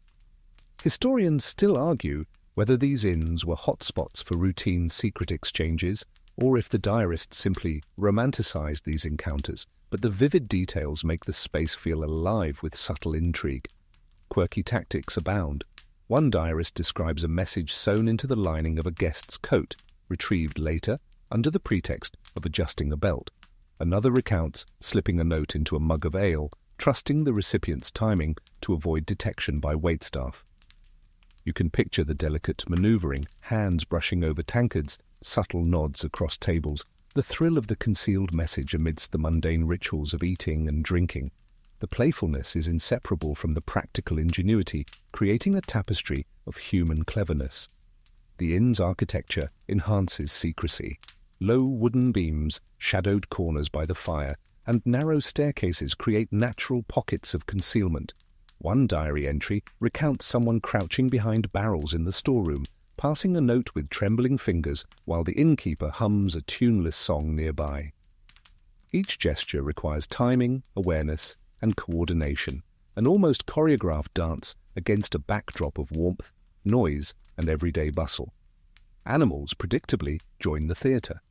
A: Historians still argue whether these inns were hotspots for routine secret exchanges, or if the diarists simply romanticized these encounters, but the vivid details make the space feel alive with subtle intrigue. Quirky tactics abound. One diarist describes a message sewn into the lining of a guest's coat, retrieved later under the pretext of adjusting a belt. Another recounts slipping a note into a mug of ale, trusting the recipient's timing to avoid detection by waitstaff. You can picture the delicate maneuvering, hands brushing over tankards, subtle nods across tables, the thrill of the concealed message amidst the mundane rituals of eating and drinking. The playfulness is inseparable from the practical ingenuity, creating a tapestry of human cleverness. The inn's architecture enhances secrecy. Low wooden beams, shadowed corners by the fire, and narrow staircases create natural pockets of concealment. One diary entry recounts someone crouching behind barrels in the storeroom, passing a note with trembling fingers while the innkeeper hums a tuneless song nearby. Each gesture requires timing, awareness, and coordination, an almost choreographed dance against a backdrop of warmth, noise, and everyday bustle. Animals, predictably, join the theatre.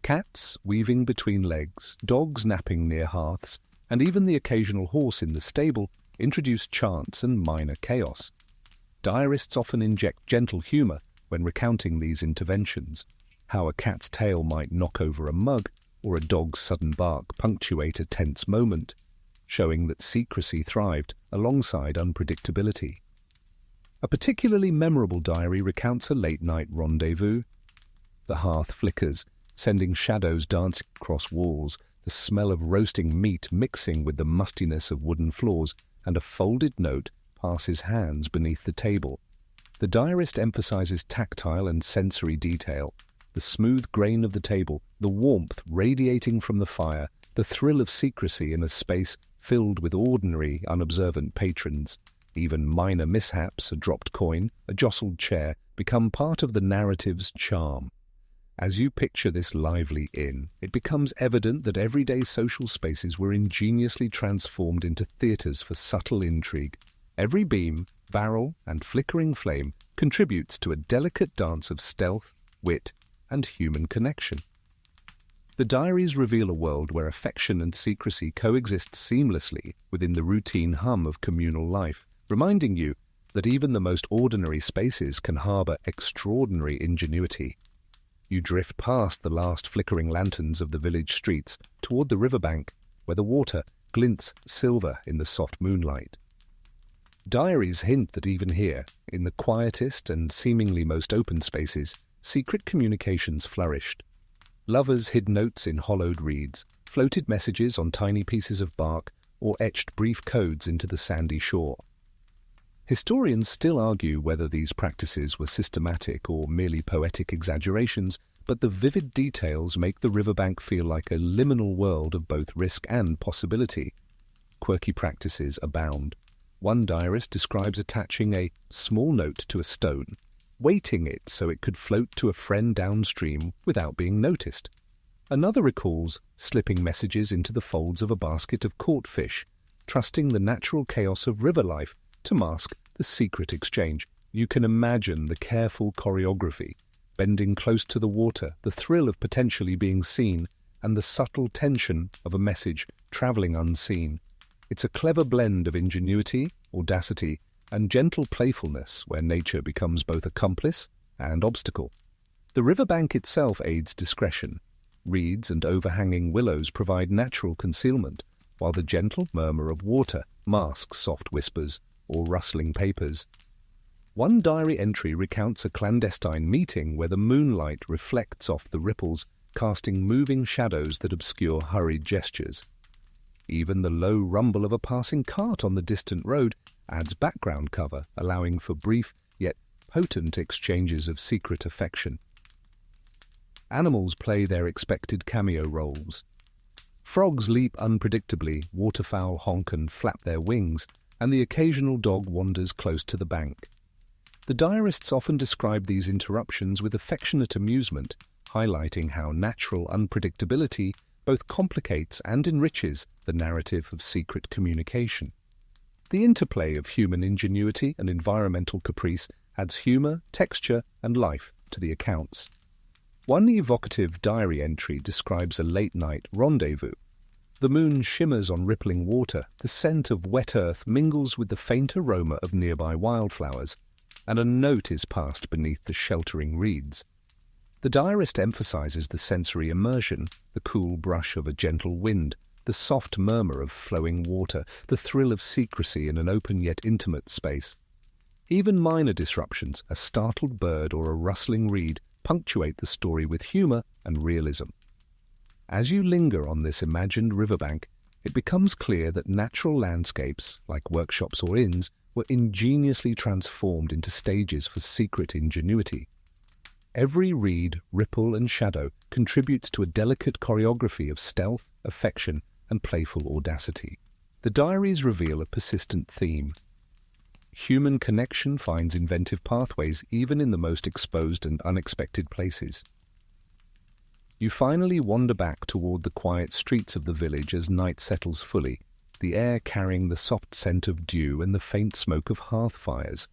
A: Cats weaving between legs, dogs napping near hearths, and even the occasional horse in the stable introduce chants and minor chaos. Diarists often inject gentle humour when recounting these interventions, how a cat's tail might knock over a mug or a dog's sudden bark punctuate a tense moment, showing that secrecy thrived alongside unpredictability. A particularly memorable diary recounts a late-night rendezvous. The hearth flickers, sending shadows dancing across walls, the smell of roasting meat mixing with the mustiness of wooden floors, and a folded note passes hands beneath the table. The diarist emphasizes tactile and sensory detail, the smooth grain of the table, the warmth radiating from the fire, the thrill of secrecy in a space filled with ordinary, unobservant patrons. Even minor mishaps, a dropped coin, a jostled chair, become part of the narrative's charm. As you picture this lively inn, it becomes evident that everyday social spaces were ingeniously transformed into theatres for subtle intrigue. Every beam, barrel, and flickering flame contributes to a delicate dance of stealth, wit, and human connection. The diaries reveal a world where affection and secrecy coexist seamlessly within the routine hum of communal life, reminding you that even the most ordinary spaces can harbour extraordinary ingenuity. You drift past the last flickering lanterns of the village streets toward the riverbank, where the water glints silver in the soft moonlight. Diaries hint that even here, in the quietest and seemingly most open spaces, secret communications flourished. Lovers hid notes in hollowed reeds, floated messages on tiny pieces of bark, or etched brief codes into the sandy shore. Historians still argue whether these practices were systematic or merely poetic exaggerations, but the vivid details make the riverbank feel like a liminal world of both risk and possibility. Quirky practices abound. One diarist describes attaching a small note to a stone, weighting it so it could float to a friend downstream without being noticed. Another recalls slipping messages into the folds of a basket of caught fish, trusting the natural chaos of river life to mask the secret exchange. You can imagine the careful choreography, bending close to the water, the thrill of potentially being seen, and the subtle tension of a message travelling unseen. It's a clever blend of ingenuity, audacity, and gentle playfulness where nature becomes both accomplice and obstacle. The riverbank itself aids discretion. Reeds and overhanging willows provide natural concealment, while the gentle murmur of water masks soft whispers or rustling papers. One diary entry recounts a clandestine meeting where the moonlight reflects off the ripples, casting moving shadows that obscure hurried gestures. Even the low rumble of a passing cart on the distant road adds background cover, allowing for brief yet potent exchanges of secret affection. Animals play their expected cameo roles. Frogs leap unpredictably, waterfowl honk and flap their wings, and the occasional dog wanders close to the bank. The diarists often describe these interruptions with affectionate amusement, highlighting how natural unpredictability both complicates and enriches the narrative of secret communication. The interplay of human ingenuity and environmental caprice adds humour, texture, and life to the accounts. One evocative diary entry describes a late-night rendezvous. The moon shimmers on rippling water, the scent of wet earth mingles with the faint aroma of nearby wildflowers, and a note is passed beneath the sheltering reeds. The diarist emphasizes the sensory immersion, the cool brush of a gentle wind, the soft murmur of flowing water, the thrill of secrecy in an open yet intimate space. Even minor disruptions, a startled bird or a rustling reed, punctuate the story with humor and realism. As you linger on this imagined riverbank, it becomes clear that natural landscapes, like workshops or inns, were ingeniously transformed into stages for secret ingenuity. Every reed, ripple and shadow contributes to a delicate choreography of stealth, affection and playful audacity. The diaries reveal a persistent theme. Human connection finds inventive pathways even in the most exposed and unexpected places. You finally wander back toward the quiet streets of the village as night settles fully, the air carrying the soft scent of dew and the faint smoke of hearth fires.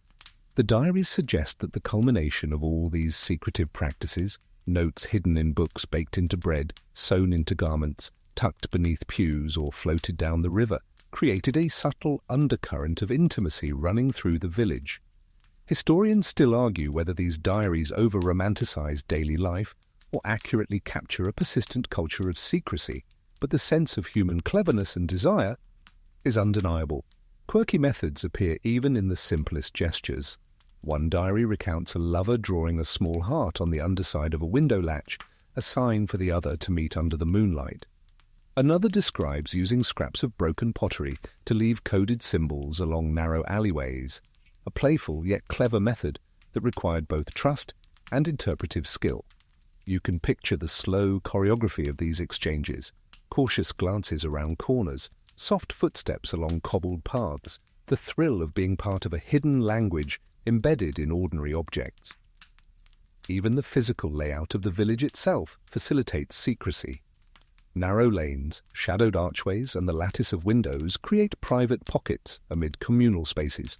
A: The diaries suggest that the culmination of all these secretive practices, notes hidden in books baked into bread, sewn into garments, tucked beneath pews or floated down the river, created a subtle undercurrent of intimacy running through the village. Historians still argue whether these diaries over-romanticize daily life or accurately capture a persistent culture of secrecy, but the sense of human cleverness and desire is undeniable. Quirky methods appear even in the simplest gestures. One diary recounts a lover drawing a small heart on the underside of a window latch, a sign for the other to meet under the moonlight. Another describes using scraps of broken pottery to leave coded symbols along narrow alleyways, a playful yet clever method that required both trust and interpretive skill. You can picture the slow choreography of these exchanges, cautious glances around corners, soft footsteps along cobbled paths, the thrill of being part of a hidden language embedded in ordinary objects. Even the physical layout of the village itself facilitates secrecy. Narrow lanes, shadowed archways, and the lattice of windows create private pockets amid communal spaces.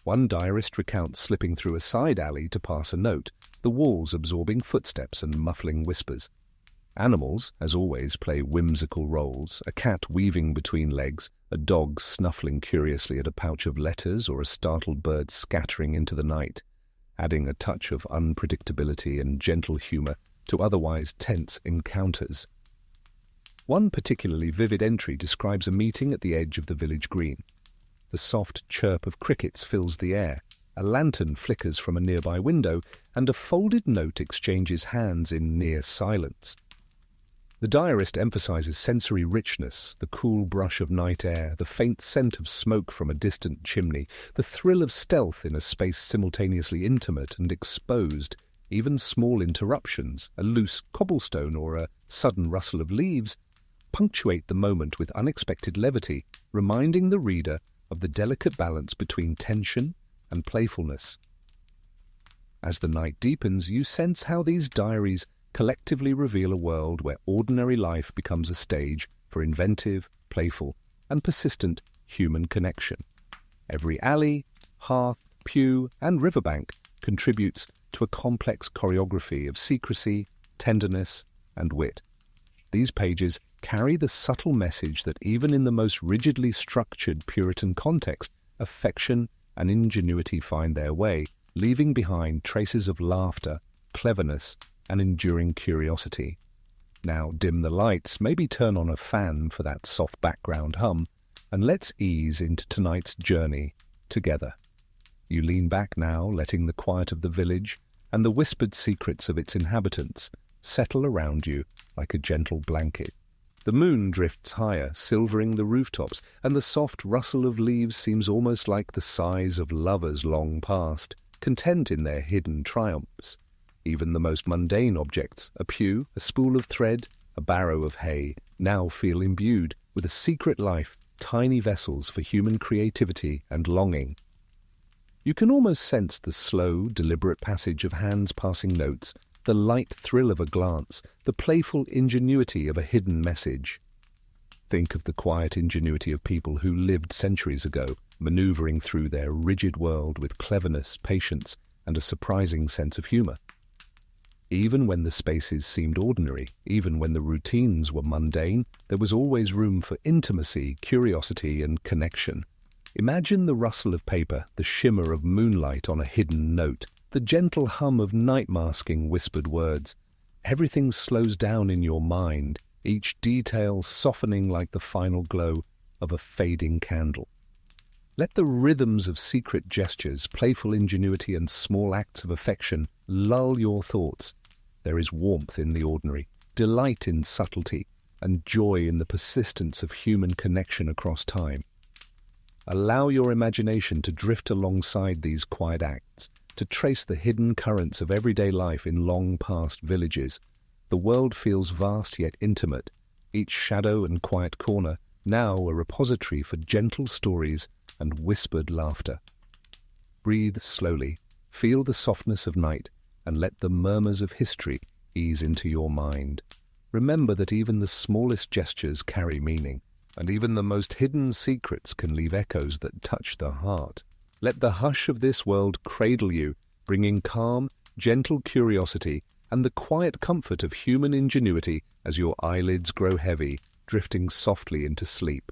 A: One diarist recounts slipping through a side alley to pass a note, the walls absorbing footsteps and muffling whispers. Animals, as always, play whimsical roles, a cat weaving between legs, a dog snuffling curiously at a pouch of letters, or a startled bird scattering into the night, adding a touch of unpredictability and gentle humor to otherwise tense encounters. One particularly vivid entry describes a meeting at the edge of the village green. The soft chirp of crickets fills the air, a lantern flickers from a nearby window, and a folded note exchanges hands in near silence. The diarist emphasizes sensory richness, the cool brush of night air, the faint scent of smoke from a distant chimney, the thrill of stealth in a space simultaneously intimate and exposed. Even small interruptions, a loose cobblestone or a sudden rustle of leaves, punctuate the moment with unexpected levity, reminding the reader of the delicate balance between tension and playfulness. As the night deepens, you sense how these diaries collectively reveal a world where ordinary life becomes a stage for inventive, playful, and persistent human connection. Every alley, hearth, pew, and riverbank contributes to a complex choreography of secrecy, tenderness, and wit. These pages carry the subtle message that even in the most rigidly structured Puritan context, affection and ingenuity find their way, leaving behind traces of laughter, cleverness, and enduring curiosity. Now dim the lights, maybe turn on a fan for that soft background hum, and let's ease into tonight's journey together. You lean back now, letting the quiet of the village and the whispered secrets of its inhabitants settle around you like a gentle blanket. The moon drifts higher, silvering the rooftops, and the soft rustle of leaves seems almost like the sighs of lovers long past, content in their hidden triumphs. Even the most mundane objects, a pew, a spool of thread, a barrow of hay, now feel imbued with a secret life, tiny vessels for human creativity and longing. You can almost sense the slow, deliberate passage of hands passing notes, the light thrill of a glance, the playful ingenuity of a hidden message. Think of the quiet ingenuity of people who lived centuries ago, maneuvering through their rigid world with cleverness, patience, and a surprising sense of humor. Even when the spaces seemed ordinary, even when the routines were mundane, there was always room for intimacy, curiosity, and connection. Imagine the rustle of paper, the shimmer of moonlight on a hidden note, The gentle hum of night-masking whispered words. Everything slows down in your mind, each detail softening like the final glow of a fading candle. Let the rhythms of secret gestures, playful ingenuity, and small acts of affection lull your thoughts. There is warmth in the ordinary, delight in subtlety, and joy in the persistence of human connection across time. Allow your imagination to drift alongside these quiet acts, to trace the hidden currents of everyday life in long-past villages. The world feels vast yet intimate, each shadow and quiet corner now a repository for gentle stories and whispered laughter. Breathe slowly, feel the softness of night, and let the murmurs of history ease into your mind. Remember that even the smallest gestures carry meaning, and even the most hidden secrets can leave echoes that touch the heart. Let the hush of this world cradle you, bringing calm, gentle curiosity and the quiet comfort of human ingenuity as your eyelids grow heavy, drifting softly into sleep.